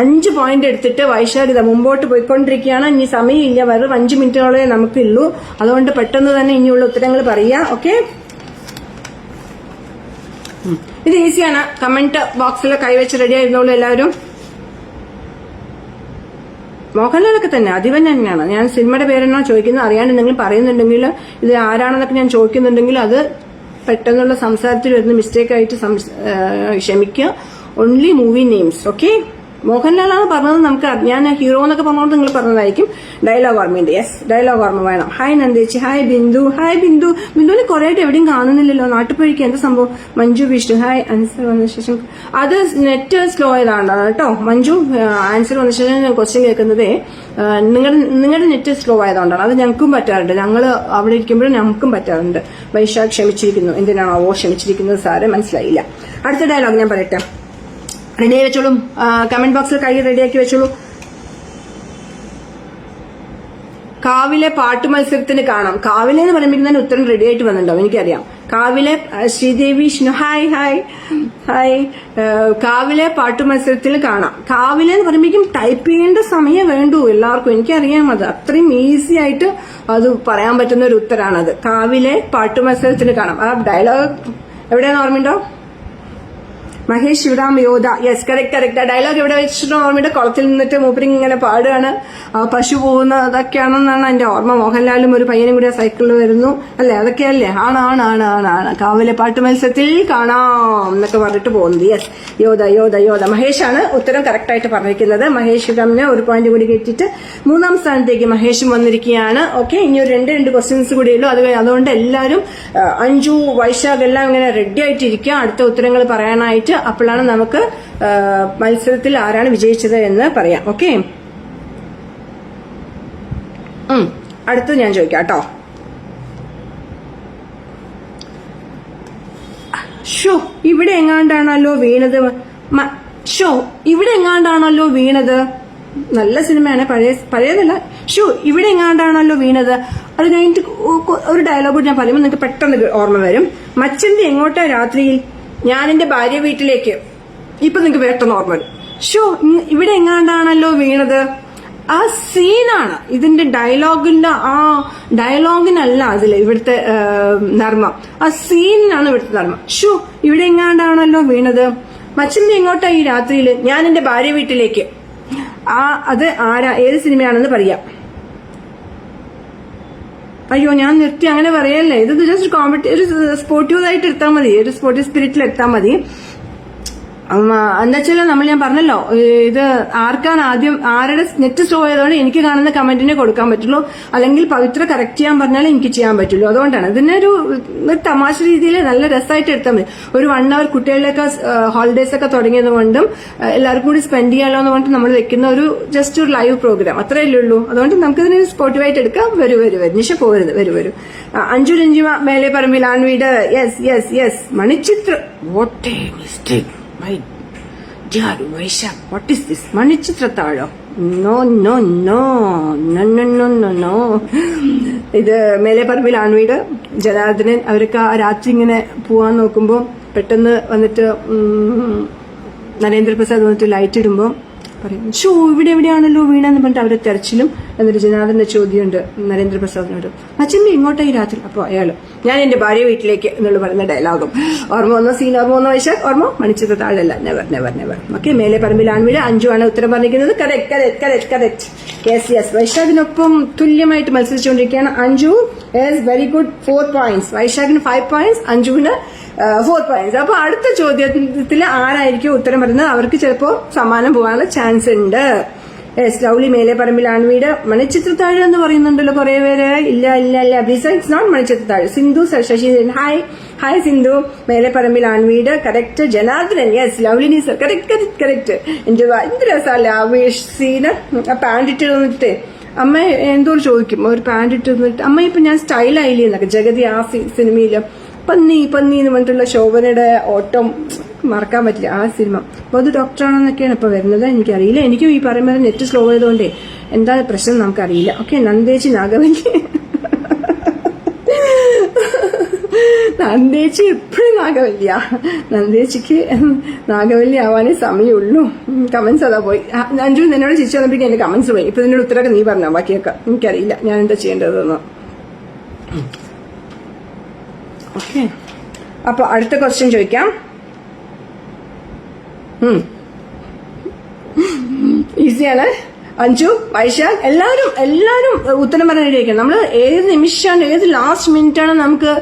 5 പോയിന്റ് എടുത്തിട്ട് വൈശാഖ് ഇതാ മുമ്പോട്ട് പോയിക്കൊണ്ടിരിക്കുകയാണ്. ഇനി സമയമില്ല, വെറും 5 മിനിറ്റോളേ നമുക്കുള്ളൂ. അതുകൊണ്ട് പെട്ടെന്ന് തന്നെ ഇനിയുള്ള ഉത്തരങ്ങൾ പറയാ. ഓക്കെ, ഇത് ഈസിയാണ്. കമന്റ് ബോക്സിൽ കൈവച്ച് റെഡി ആയിരുന്നോളൂ എല്ലാവരും. മോഹൻലാലൊക്കെ തന്നെ അധിപൻ തന്നെയാണ്. ഞാൻ സിനിമയുടെ പേരെന്നാ ചോദിക്കുന്നത് അറിയാണ്ട് എന്തെങ്കിലും പറയുന്നുണ്ടെങ്കിൽ ഇത് ആരാണെന്നൊക്കെ ഞാൻ ചോദിക്കുന്നുണ്ടെങ്കിൽ അത് പെട്ടെന്നുള്ള സംസാരത്തിൽ വരുന്ന മിസ്റ്റേക്ക് ആയിട്ട് ക്ഷമിക്കുക. Only movie names. ഓക്കെ, മോഹൻലാലാണ് പറഞ്ഞത്. നമുക്ക് ഞാൻ ഹീറോ എന്നൊക്കെ പറഞ്ഞുകൊണ്ട് നിങ്ങൾ പറഞ്ഞതായിരിക്കും. ഡയലോഗ് ഓർമ്മയുണ്ട്. യെസ്, ഡയലോഗ് ഓർമ്മ വേണം. ഹായ് നന്ദേച്ചി, ഹായ് ബിന്ദു, ഹായ് ബിന്ദു. ബിന്ദുവിനെ കുറെ ആയിട്ട് എവിടെയും കാണുന്നില്ലല്ലോ. നാട്ടുപഴിക്ക് എന്താ സംഭവം? മഞ്ജു വിഷ്ണു, ഹായ്. ആൻസർ വന്ന ശേഷം അത് നെറ്റ് സ്ലോ ആയതാണ് കേട്ടോ മഞ്ജു. ആൻസർ വന്ന ശേഷം ഞാൻ ക്വസ്റ്റ്യൻ കേൾക്കുന്നതേ നിങ്ങളുടെ നെറ്റ് സ്ലോ ആയതുകൊണ്ടാണ്. അത് ഞങ്ങൾക്കും പറ്റാറുണ്ട്. ഞങ്ങൾ അവിടെ ഇരിക്കുമ്പോഴും ഞങ്ങൾക്കും പറ്റാറുണ്ട്. വൈശാഖ് ക്ഷമിച്ചിരിക്കുന്നു. എന്തിനാണോ ക്ഷമിച്ചിരിക്കുന്നത് സാറ് മനസ്സിലായില്ല. അടുത്ത ഡയലോഗ് ഞാൻ പറയട്ടെ. റെഡിയായി വെച്ചോളൂ. കമന്റ് ബോക്സിൽ കൈ റെഡിയാക്കി വെച്ചോളൂ. കാവിലെ പാട്ട് മത്സരത്തിന് കാണാം. കാവിലെ എന്ന് പറയുമ്പോൾ ഉത്തരം റെഡി ആയിട്ട് വന്നിട്ടുണ്ടാവും, എനിക്കറിയാം. കാവിലെ Sridevi Vishnu, hi hi hi. കാവിലെ പാട്ട് മത്സരത്തിൽ കാണാം. കാവിലെ എന്ന് പറയുമ്പോഴേക്കും ടൈപ്പ് ചെയ്യേണ്ട സമയം വേണ്ടു എല്ലാവർക്കും, എനിക്കറിയാം. അത് അത്രയും ഈസി ആയിട്ട് അത് പറയാൻ പറ്റുന്ന ഒരു ഉത്തരാണത്. കാവിലെ പാട്ട് മത്സരത്തിന് കാണാം. ആ ഡയലോഗ് എവിടെയാന്ന് ഓർമ്മയുണ്ടോ? മഹേഷ് ശിവറാം യോധ. Yes, correct. ആ ഡയലോഗ് എവിടെ വെച്ചിട്ട് ഓർമ്മയുടെ കുളത്തിൽ നിന്നിട്ട് മൂപ്പരി ഇങ്ങനെ പാടുകയാണ്. പശു പോകുന്ന അതൊക്കെയാണെന്നാണ് എന്റെ ഓർമ്മ. മോഹൻലാലും ഒരു പയ്യനും കൂടി ആ സൈക്കിളിൽ വരുന്നു അല്ലെ? അതൊക്കെയല്ലേ? ആണ്. കാവിലെ പാട്ട് മത്സരത്തിൽ കാണാം എന്നൊക്കെ പറഞ്ഞിട്ട് പോകുന്നത്. യെസ്, യോധ. മഹേഷാണ് ഉത്തരം കറക്റ്റ് ആയിട്ട് പറഞ്ഞിരിക്കുന്നത്. മഹേഷ് ശിവറാമിനെ ഒരു പോയിന്റ് കൂടി കെട്ടിട്ട് 3ാം സ്ഥാനത്തേക്ക് മഹേഷും വന്നിരിക്കുകയാണ്. ഓക്കെ, ഇനി ഒരു രണ്ട് ക്വസ്റ്റ്യൻസ് കൂടിയുള്ളൂ. അതുകൊണ്ട് എല്ലാവരും അഞ്ജു, വൈശാഖ് എല്ലാം ഇങ്ങനെ റെഡി ആയിട്ടിരിക്കുക അടുത്ത ഉത്തരങ്ങൾ പറയാനായിട്ട്. അപ്പോഴാണ് നമുക്ക് മത്സരത്തിൽ ആരാണ് വിജയിച്ചത് എന്ന് പറയാം. ഓക്കെ, അടുത്തത് ഞാൻ ചോദിക്കാം കേട്ടോ. ഇവിടെ എങ്ങാണ്ടാണല്ലോ വീണത്. നല്ല സിനിമയാണ്, പഴയതല്ല. ഇവിടെ എങ്ങാണ്ടാണല്ലോ വീണത്. അത് കഴിഞ്ഞിട്ട് ഒരു ഡയലോഗ് ഞാൻ പറയുമ്പോൾ നിങ്ങൾക്ക് പെട്ടെന്ന് ഓർമ്മ വരും. മച്ചന്തി എങ്ങോട്ടാ രാത്രിയിൽ? ഞാൻ എന്റെ ഭാര്യ വീട്ടിലേക്ക്. ഇപ്പൊ നിങ്ങൾക്ക് പെട്ടെന്ന് ഓർമ്മ വരും. ഇവിടെ എങ്ങാണ്ടാണല്ലോ വീണത്. ആ സീനാണ് ഇതിന്റെ ഡയലോഗിനല്ല അതില് ഇവിടുത്തെ നർമ്മം. ആ സീനിനാണ് ഇവിടുത്തെ നർമ്മം. ഇവിടെ എങ്ങാണ്ടാണല്ലോ വീണത്. മച്ചന്തി എങ്ങോട്ടാ ഈ രാത്രിയിൽ? ഞാൻ എന്റെ ഭാര്യ വീട്ടിലേക്ക്. അത് ആരാ, ഏത് സിനിമയാണെന്ന് പറയാം. അയ്യോ, ഞാൻ നിർത്തി, അങ്ങനെ പറയല്ലേ. ഇത് ജസ്റ്റ് ഒരു സ്പോർട്ടീവ് ആയിട്ട് എടുത്താൽ മതി, ഒരു സ്പോർട്ടീവ് സ്പിരിറ്റിൽ എടുത്താൽ മതി. എന്താ വെച്ചാൽ ഞാൻ പറഞ്ഞല്ലോ, ഇത് ആർക്കാണ് ആദ്യം, ആരുടെ നെറ്റ് സ്ലോ ആയതുകൊണ്ട് എനിക്ക് കാണുന്ന കമന്റിനെ കൊടുക്കാൻ പറ്റുള്ളൂ. അല്ലെങ്കിൽ പവിത്ര കറക്റ്റ് ചെയ്യാൻ പറഞ്ഞാലേ എനിക്ക് ചെയ്യാൻ പറ്റുള്ളൂ. അതുകൊണ്ടാണ് ഇതിനൊരു തമാശ രീതിയിൽ നല്ല രസമായിട്ട് എടുത്താൽ മതി. ഒരു 1 hour കുട്ടികളിലൊക്കെ ഹോളിഡേസ് ഒക്കെ തുടങ്ങിയത് കൊണ്ടും എല്ലാവർക്കും കൂടി സ്പെൻഡ് ചെയ്യാലോ എന്ന് പറഞ്ഞിട്ട് നമ്മൾ വെക്കുന്ന ഒരു ജസ്റ്റ് ഒരു ലൈവ് പ്രോഗ്രാം, അത്രയല്ലേ ഉള്ളൂ. അതുകൊണ്ട് നമുക്കിതിനെ സ്പോർട്ടീവായിട്ട് എടുക്കാം. വരൂ നിശ പോകരുത്, വരൂ. Anju Ranjima, Mele Parambil Aanveedu. Yes. Manichithra, what a mistake. What is this? മണിച്ചിത്രത്താഴോ? നോ. ഇത് മേലെ പറമ്പിൽ ആൺവീട്. ജനാർദ്ദനൻ അവരൊക്കെ രാത്രി ഇങ്ങനെ പോവാൻ നോക്കുമ്പോൾ പെട്ടെന്ന് വന്നിട്ട് നരേന്ദ്രപ്രസാദ് വന്നിട്ട് ലൈറ്റ് ഇടുമ്പോൾ പറയും, ഇവിടെ എവിടെയാണല്ലോ വീണെന്ന് പറഞ്ഞിട്ട് അവരെ തെരച്ചിലും. എന്നിട്ട് ജനാർദ്ദന്റെ ചോദ്യമുണ്ട് നരേന്ദ്രപ്രസാദിനോട്, അച്ഛമ്മ ഇങ്ങോട്ടായി രാത്രി. അപ്പൊ അയാള് ഞാൻ എന്റെ ഭാര്യ വീട്ടിലേക്ക് എന്നുള്ള പറയുന്ന ഡയലോഗും ഓർമ്മ വന്ന സീൻ ഓർമ്മ വന്ന വൈശാഖ് ഓർമ്മ. മണിച്ചിത്ര താഴല്ല. നെവർ. ഓക്കെ, മേലെ പറമ്പിൽ ആൺവീട്. അഞ്ജു ആണ് ഉത്തരം പറഞ്ഞിരിക്കുന്നത്. കറക്റ്റ്. യെസ്. വൈശാഖിനൊപ്പം തുല്യമായിട്ട് മത്സരിച്ചുകൊണ്ടിരിക്കുകയാണ് Anju. Yes, very good. 4 points. വൈശാഖിന് 5 points, അഞ്ജുവിന് 4 points. അപ്പൊ അടുത്ത ചോദ്യത്തിൽ ആരായിരിക്കും ഉത്തരം പറയുന്നത് അവർക്ക് ചിലപ്പോ സമ്മാനം പോകാനുള്ള ചാൻസ് ഉണ്ട്. യെസ്, ലൗലി, മേലെ പറമ്പിലാണ് വീട്. മണിച്ചിത്രത്താഴ് എന്ന് പറയുന്നുണ്ടല്ലോ കുറെ പേര്. ഇല്ല. Besides not Manichitrathazhu. Sindhu Sasidharan, hi Sindhu. മേലെ പറമ്പിലാണ് വീട്. Correct. Janardhanan, yes. Lovely Nisar, correct. എന്ത് രസമല്ലേ ആ സീന്. ആ പാൻറ് ഇട്ട് തന്നിട്ട് അമ്മ എന്തോ ചോദിക്കും, ഒരു പാൻറ് ഇട്ട് തന്നിട്ട് അമ്മ ഇപ്പൊ ഞാൻ സ്റ്റൈലായില്ലേ എന്നൊക്കെ. ജഗതി ആ സിനിമയില് പന്നി എന്ന് പറഞ്ഞിട്ടുള്ള ശോഭനയുടെ ഓട്ടം മറക്കാൻ പറ്റില്ല ആ സിനിമ. അപ്പൊ അത് ഡോക്ടറാണെന്നൊക്കെയാണ് ഇപ്പൊ വരുന്നത്. എനിക്കറിയില്ല. എനിക്കും ഈ പറയുമ്പോൾ നെറ്റ് സ്ലോ ആയതുകൊണ്ടേ എന്താ പ്രശ്നം നമുക്കറിയില്ല. ഓക്കെ, നന്ദേച്ചി നന്ദേച്ചി എപ്പോഴും നാഗവല്യ. നന്ദേച്ചിക്ക് നാഗവല്യ ആവാനേ സമയമുള്ളൂ. കമന്റ്സ് അതാ പോയി. അഞ്ജു എന്നോട് ചിരിച്ചു വന്നപ്പോഴേക്കും എന്റെ കമന്റ്സ് പോയി. ഇപ്പൊ ഇതിന്റെ ഉത്തരമൊക്കെ നീ പറഞ്ഞോ, ബാക്കിയൊക്കെ എനിക്കറിയില്ല ഞാൻ എന്താ ചെയ്യേണ്ടതെന്ന്. ഓക്കെ, അപ്പൊ അടുത്ത ക്വസ്റ്റ്യൻ ചോദിക്കാം. ഈസിയാണ്. അഞ്ജു, വൈശാഖ് എല്ലാവരും ഉത്തരം പറയാനിരിക്കണം. നമ്മൾ ഏത് നിമിഷമാണ്, ഏത് ലാസ്റ്റ് മിനിറ്റാണ് നമുക്ക്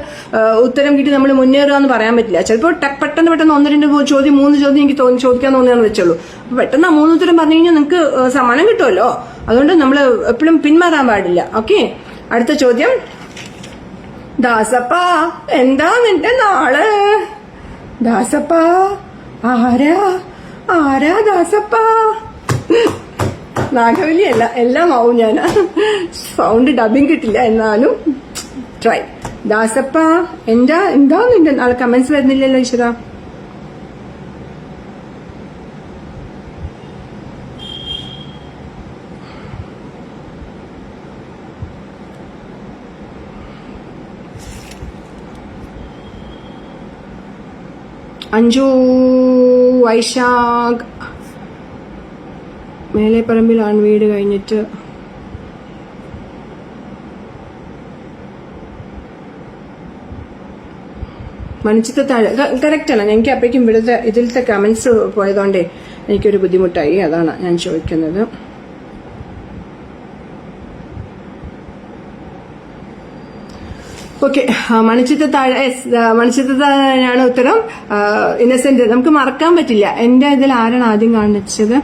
ഉത്തരം കിട്ടി നമ്മൾ മുന്നേറുക എന്ന് പറയാൻ പറ്റില്ല. ചിലപ്പോൾ പെട്ടെന്ന് 1-2 ചോദ്യം 3 ചോദ്യം എനിക്ക് ചോദിക്കാൻ തോന്നിയാന്ന് വെച്ചോളൂ. അപ്പൊ പെട്ടെന്ന് 3 ഉത്തരം പറഞ്ഞു കഴിഞ്ഞാൽ നിങ്ങൾക്ക് സമ്മാനം കിട്ടുമല്ലോ. അതുകൊണ്ട് നമ്മൾ എപ്പോഴും പിന്മാറാൻ പാടില്ല. ഓക്കെ, അടുത്ത ചോദ്യം. ദാസപ്പ, എന്താ നിന്റെ നാള്? ദാസപ്പ, ആരാ ദാസപ്പ? നാഗവലി അല്ല, എല്ലാം ആവും. ഞാൻ സൗണ്ട് ഡബിങ് കിട്ടില്ല, എന്നാലും ട്രൈ. ദാസപ്പ, എന്താ നിന്റെ നാളെ? കമന്റ്സ് വരുന്നില്ലല്ലോ ഈശ്വര. അഞ്ജു, വൈശാഖ്, മേലെപ്പറമ്പിലാണ് വീട് കഴിഞ്ഞിട്ട്. മണിച്ചിത്താഴ് കറക്റ്റാണ്. എനിക്ക് അപ്പോഴേക്കും ഇതിലത്തെ കമന്റ്സ് പോയതുകൊണ്ടേ എനിക്കൊരു ബുദ്ധിമുട്ടായി. അതാണ് ഞാൻ ചോദിക്കുന്നത്. ഓക്കെ, മണിച്ചിത്താഴാണ് ഉത്തരം. ഇന്നസെന്റ്, നമുക്ക് മറക്കാൻ പറ്റില്ല. എന്റെ ഇതിൽ ആരാണ് ആദ്യം കാണിച്ചത്?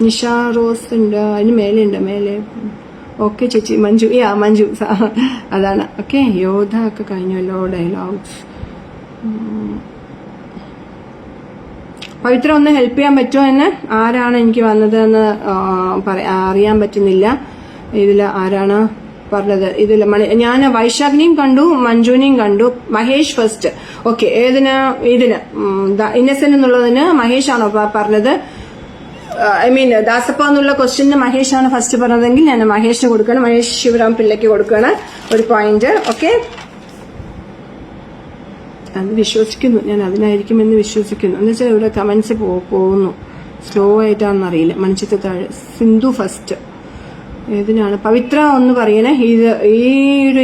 നിഷ റോസ് ഉണ്ട്, അതിന് മേലെ. ഓക്കെ ചേച്ചി. മഞ്ജു അതാണ്. ഓക്കെ, യോധ ഒക്കെ കഴിഞ്ഞല്ലോ. ഡയലോഗ്സ്. പവിത്ര, ഒന്ന് ഹെൽപ്പ് ചെയ്യാൻ പറ്റുമോ എന്നെ? ആരാണ് എനിക്ക് വന്നതെന്ന് അറിയാൻ പറ്റുന്നില്ല. ഇതിൽ ആരാണ് പറഞ്ഞത്? ഇതിൽ ഞാൻ വൈശാഖിനെയും കണ്ടു, മഞ്ജുവിനെയും കണ്ടു. മഹേഷ് ഫസ്റ്റ്. ഓക്കെ, ഇതിന് ഇന്നസെന്റ് എന്നുള്ളതിന് മഹേഷ് ആണോ പറഞ്ഞത്? ദാസപ്പ എന്നുള്ള ക്വസ്റ്റ്യന് മഹേഷാണ് ഫസ്റ്റ് പറഞ്ഞതെങ്കിൽ ഞാൻ മഹേഷിന് കൊടുക്കണം. മഹേഷ് ശിവറാം പിള്ളയ്ക്ക് കൊടുക്കുകയാണ് 1 പോയിന്റ്. ഓക്കെ, അത് വിശ്വസിക്കുന്നു ഞാൻ, അതിനായിരിക്കുമെന്ന് വിശ്വസിക്കുന്നു. എന്ന് വെച്ചാൽ ഇവിടെ കമന്റ്സ് പോകുന്നു, സ്ലോ ആയിട്ടാണെന്നറിയില്ല. മണിച്ചിത്താഴ്. സിന്ധു ഫസ്റ്റ്. ഏതിനാണ്? പവിത്ര ഒന്ന് പറയണേ.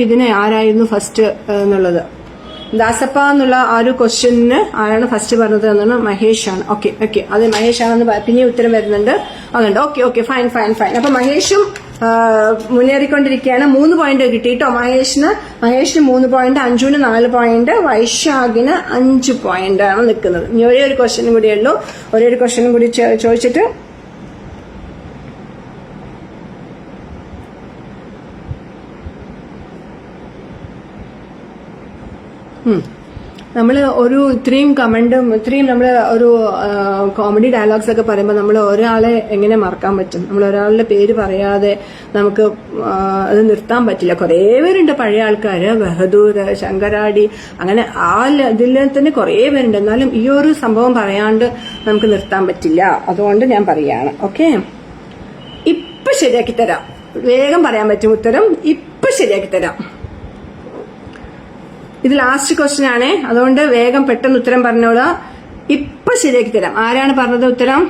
ഇതിന് ആരായിരുന്നു ഫസ്റ്റ് എന്നുള്ളത്? ദാസപ്പ എന്നുള്ള ആ ഒരു ക്വസ്റ്റ്യന് ആരാണ് ഫസ്റ്റ് പറഞ്ഞത് എന്നാണ്? മഹേഷാണ്. ഓക്കെ, അത് മഹേഷാണെന്ന് പിന്നെ ഉത്തരം വരുന്നുണ്ട്. അതുകൊണ്ട് ഓക്കെ, ഫൈൻ. അപ്പൊ മഹേഷും മുന്നേറിക്കൊണ്ടിരിക്കുകയാണ്. 3 പോയിന്റ് കിട്ടിയിട്ടോ മഹേഷിന് 3 പോയിന്റ്, അഞ്ജുവിന് 4 പോയിന്റ്, വൈശാഖിന് 5 പോയിന്റ് ആണ് നിൽക്കുന്നത്. ഇനി ഒരേ ഒരു ക്വസ്റ്റ്യനും കൂടിയേ ഉള്ളൂ. ഒരേ ഒരു ക്വസ്റ്റ്യനും കൂടി ചോദിച്ചിട്ട് നമ്മൾ ഇത്രയും നമ്മൾ ഒരു കോമഡി ഡയലോഗ്സ് ഒക്കെ പറയുമ്പോൾ നമ്മൾ ഒരാളെ എങ്ങനെ മറക്കാൻ പറ്റും? നമ്മൾ ഒരാളുടെ പേര് പറയാതെ നമുക്ക് അത് നിർത്താൻ പറ്റില്ല. കുറേ പേരുണ്ട് പഴയ ആൾക്കാര്, ബഹദൂർ, ശങ്കരാടി, അങ്ങനെ ഇതിൽ തന്നെ കുറേ പേരുണ്ട്. എന്നാലും ഈ ഒരു സംഭവം പറയാണ്ട് നമുക്ക് നിർത്താൻ പറ്റില്ല. അതുകൊണ്ട് ഞാൻ പറയാണ്. ഓക്കെ, ഇപ്പൊ ശരിയാക്കി തരാം. വേഗം പറയാൻ പറ്റും ഉത്തരം. ഇപ്പൊ ശരിയാക്കി തരാം. ഇത് ലാസ്റ്റ് ക്വസ്റ്റ്യൻ ആണേ, അതുകൊണ്ട് വേഗം പെട്ടെന്ന് ഉത്തരം പറഞ്ഞോളാം. ഇപ്പൊ ശരിയാക്കി തരാം. ആരാണ് പറഞ്ഞത് ഉത്തരം?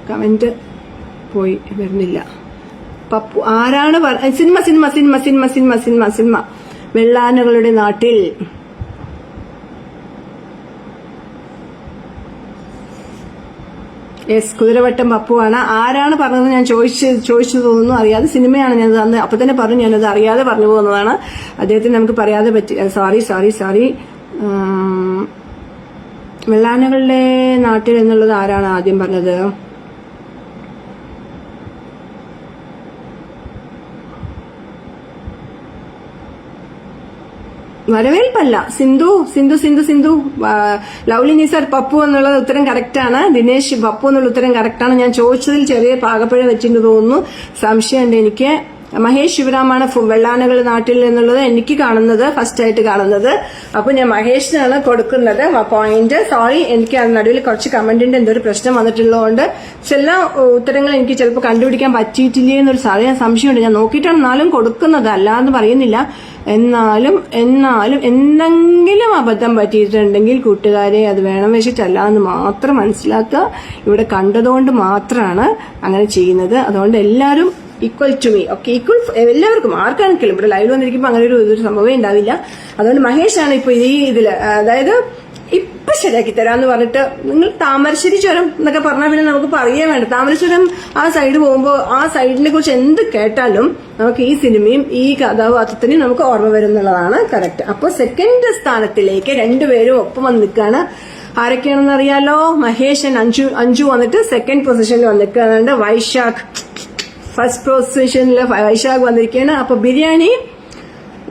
കമന്റ് പോയി വരുന്നില്ല. പപ്പു. ആരാണ് സിനിമ വെള്ളാനകളുടെ നാട്ടിൽ. കുതിരവട്ടം പപ്പുവാണ്. ആരാണ് പറഞ്ഞത് ഞാൻ ചോദിച്ചു തോന്നുന്നു. അറിയാതെ സിനിമയാണ് ഞാൻ അന്ന് അപ്പൊ തന്നെ പറഞ്ഞു. ഞാനത് അറിയാതെ പറഞ്ഞു പോകുന്നതാണ്. അദ്ദേഹത്തിന് നമുക്ക് പറയാതെ പറ്റി. സോറി. വെള്ളാനകളുടെ നാട്ടിൽ എന്നുള്ളത് ആരാണ് ആദ്യം പറഞ്ഞത്? വരവേൽപ്പല്ല, സിന്ധു. ലവ്ലി നിസാർ പപ്പു എന്നുള്ള ഉത്തരം കറക്റ്റാണ്. ദിനേശ് പപ്പു എന്നുള്ള ഉത്തരം കറക്റ്റാണ്. ഞാൻ ചോദിച്ചതിൽ ചെറിയ പാകപ്പിഴ വെച്ചിട്ട് തോന്നുന്നു. സംശയമുണ്ട് എനിക്ക്. മഹേഷ് ശിവറാമാണ് വെള്ളാനകൾ നാട്ടിൽ എന്നുള്ളത് എനിക്ക് കാണുന്നത്, ഫസ്റ്റ് ആയിട്ട് കാണുന്നത്. അപ്പൊ ഞാൻ മഹേഷിനാണ് കൊടുക്കുന്നത് പോയിന്റ്. സോറി, എനിക്ക് നടുവിൽ കുറച്ച് കമന്റിന്റെ എന്തൊരു പ്രശ്നം വന്നിട്ടുള്ളതുകൊണ്ട് ചില ഉത്തരങ്ങൾ എനിക്ക് ചിലപ്പോൾ കണ്ടുപിടിക്കാൻ പറ്റിയിട്ടില്ലേ എന്നൊരു സംശയമുണ്ട്. ഞാൻ നോക്കിയിട്ടാണ് എന്നാലും കൊടുക്കുന്നത്, അല്ലാന്ന് പറയുന്നില്ല. എന്നാലും എന്തെങ്കിലും അബദ്ധം പറ്റിയിട്ടുണ്ടെങ്കിൽ കൂട്ടുകാരെ അത് വേണം വെച്ചിട്ടല്ല എന്ന് മാത്രം മനസ്സിലാക്കുക. ഇവിടെ കണ്ടതുകൊണ്ട് മാത്രമാണ് അങ്ങനെ ചെയ്യുന്നത്. അതുകൊണ്ട് എല്ലാവരും equal to me. Okay, equal എല്ലാവർക്കും ആർക്കാണെങ്കിലും ഇവിടെ ലൈവിൽ വന്നിരിക്കുമ്പോൾ അങ്ങനെ ഒരു സംഭവമേ ഉണ്ടാവില്ല. അതുകൊണ്ട് മഹേഷാണ് ഇപ്പൊ ഈ ഇതില്, അതായത് ഇപ്പൊ ശരിയാക്കി തരാന്ന് പറഞ്ഞിട്ട് നിങ്ങൾ താമരശ്ശേരി ചുരം എന്നൊക്കെ പറഞ്ഞാൽ പിന്നെ നമുക്ക് പറയാൻ വേണ്ട. താമരശ്ശേരം ആ സൈഡ് പോകുമ്പോൾ ആ സൈഡിനെ കുറിച്ച് എന്ത് കേട്ടാലും നമുക്ക് ഈ സിനിമയും ഈ കഥാപാത്രത്തിനും നമുക്ക് ഓർമ്മ വരും എന്നുള്ളതാണ് കറക്റ്റ്. അപ്പൊ സെക്കൻഡ് സ്ഥാനത്തിലേക്ക് രണ്ടുപേരും ഒപ്പം വന്ന് നിൽക്കുകയാണ്. ആരൊക്കെയാണെന്ന് അറിയാലോ? മഹേഷ് അഞ്ജു വന്നിട്ട് സെക്കൻഡ് പൊസിഷനിൽ വന്നിരിക്കുകയാണ്. വൈശാഖ് ഫസ്റ്റ് പൊസിഷനിൽ വൈശാഖ് വന്നിരിക്കുകയാണ്. അപ്പൊ ബിരിയാണി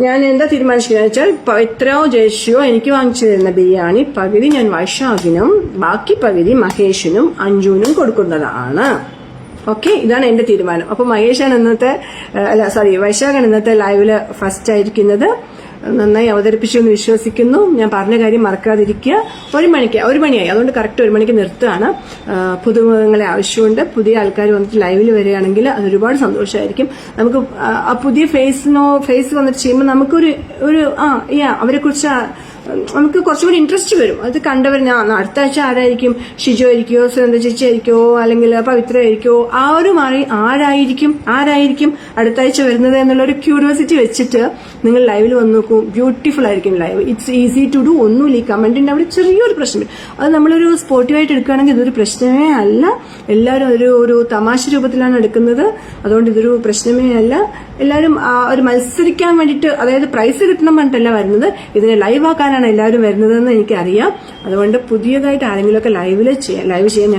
ഞാൻ എന്താ തീരുമാനിച്ചിരിക്കുന്നത് വെച്ചാൽ പവിത്രയോ ജയശ്രിയോ എനിക്ക് വാങ്ങിച്ചു തരുന്ന ബിരിയാണി പകുതി ഞാൻ വൈശാഖിനും ബാക്കി പകുതി മഹേഷിനും അഞ്ജുവിനും കൊടുക്കുന്നതാണ്. ഓക്കെ, ഇതാണ് എന്റെ തീരുമാനം. അപ്പൊ മഹേഷാണ് വൈശാഖാണ് ഇന്നത്തെ ലൈവില് ഫസ്റ്റ് ആയിരിക്കുന്നത്. നന്നായി അവതരിപ്പിച്ചു എന്ന് വിശ്വസിക്കുന്നു. ഞാൻ പറഞ്ഞ കാര്യം മറക്കാതിരിക്കുക. ഒരു മണിയായി, അതുകൊണ്ട് കറക്റ്റ് 1 മണിക്ക് നിർത്തുകയാണ്. പുതുമുഖങ്ങളെ ആവശ്യമുണ്ട്. പുതിയ ആൾക്കാർ വന്നിട്ട് ലൈവിൽ വരികയാണെങ്കിൽ അത് ഒരുപാട് സന്തോഷമായിരിക്കും. നമുക്ക് ആ പുതിയ ഫേസ് വന്നിട്ട് ചെയ്യുമ്പോൾ നമുക്കൊരു അവരെ കുറിച്ച് നമുക്ക് കുറച്ചുകൂടി ഇൻട്രസ്റ്റ് വരും. അത് കണ്ടവർ അടുത്ത ആഴ്ച ആരായിരിക്കും, ഷിജോ ആയിരിക്കോ, സുനന്ദ ചേച്ചി ആയിരിക്കോ, അല്ലെങ്കിൽ പവിത്ര ആയിരിക്കോ, ആരായിരിക്കും അടുത്ത ആഴ്ച വരുന്നത് എന്നുള്ള ഒരു ക്യൂരിയോസിറ്റി വെച്ചിട്ട് നിങ്ങൾ ലൈവിൽ വന്ന് നോക്കൂ. ബ്യൂട്ടിഫുൾ ആയിരിക്കും live. It's easy to do. ഒന്നുമില്ല, ഈ കമന്റിന്റെ അവിടെ ചെറിയൊരു പ്രശ്നം. അത് നമ്മളൊരു സ്പോർട്ടീവായിട്ട് എടുക്കുകയാണെങ്കിൽ ഇതൊരു പ്രശ്നമേ അല്ല. എല്ലാവരും ഒരു തമാശ രൂപത്തിലാണ് എടുക്കുന്നത്. അതുകൊണ്ട് ഇതൊരു പ്രശ്നമേ അല്ല. എല്ലാവരും ഒരു മത്സരിക്കാൻ വേണ്ടിയിട്ട്, അതായത് പ്രൈസ് കിട്ടണം പറഞ്ഞിട്ടല്ല വരുന്നത്, ഇതിനെ ലൈവ് ആക്കാനാണ് എല്ലാവരും വരുന്നതെന്ന് എനിക്കറിയാം. അതുകൊണ്ട് പുതിയതായിട്ട് ആരെങ്കിലുമൊക്കെ ലൈവ് ചെയ്യാൻ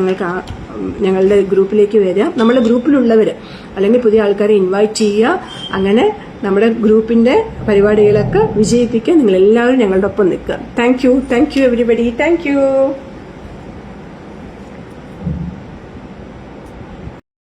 ഞങ്ങളുടെ ഗ്രൂപ്പിലേക്ക് വരിക. നമ്മുടെ ഗ്രൂപ്പിലുള്ളവര് അല്ലെങ്കിൽ പുതിയ ആൾക്കാരെ ഇൻവൈറ്റ് ചെയ്യുക. അങ്ങനെ നമ്മുടെ ഗ്രൂപ്പിന്റെ പരിപാടികളൊക്കെ വിജയിപ്പിക്കാൻ നിങ്ങൾ എല്ലാവരും ഞങ്ങളുടെ ഒപ്പം നിൽക്കുക. Thank you everybody. Thank you.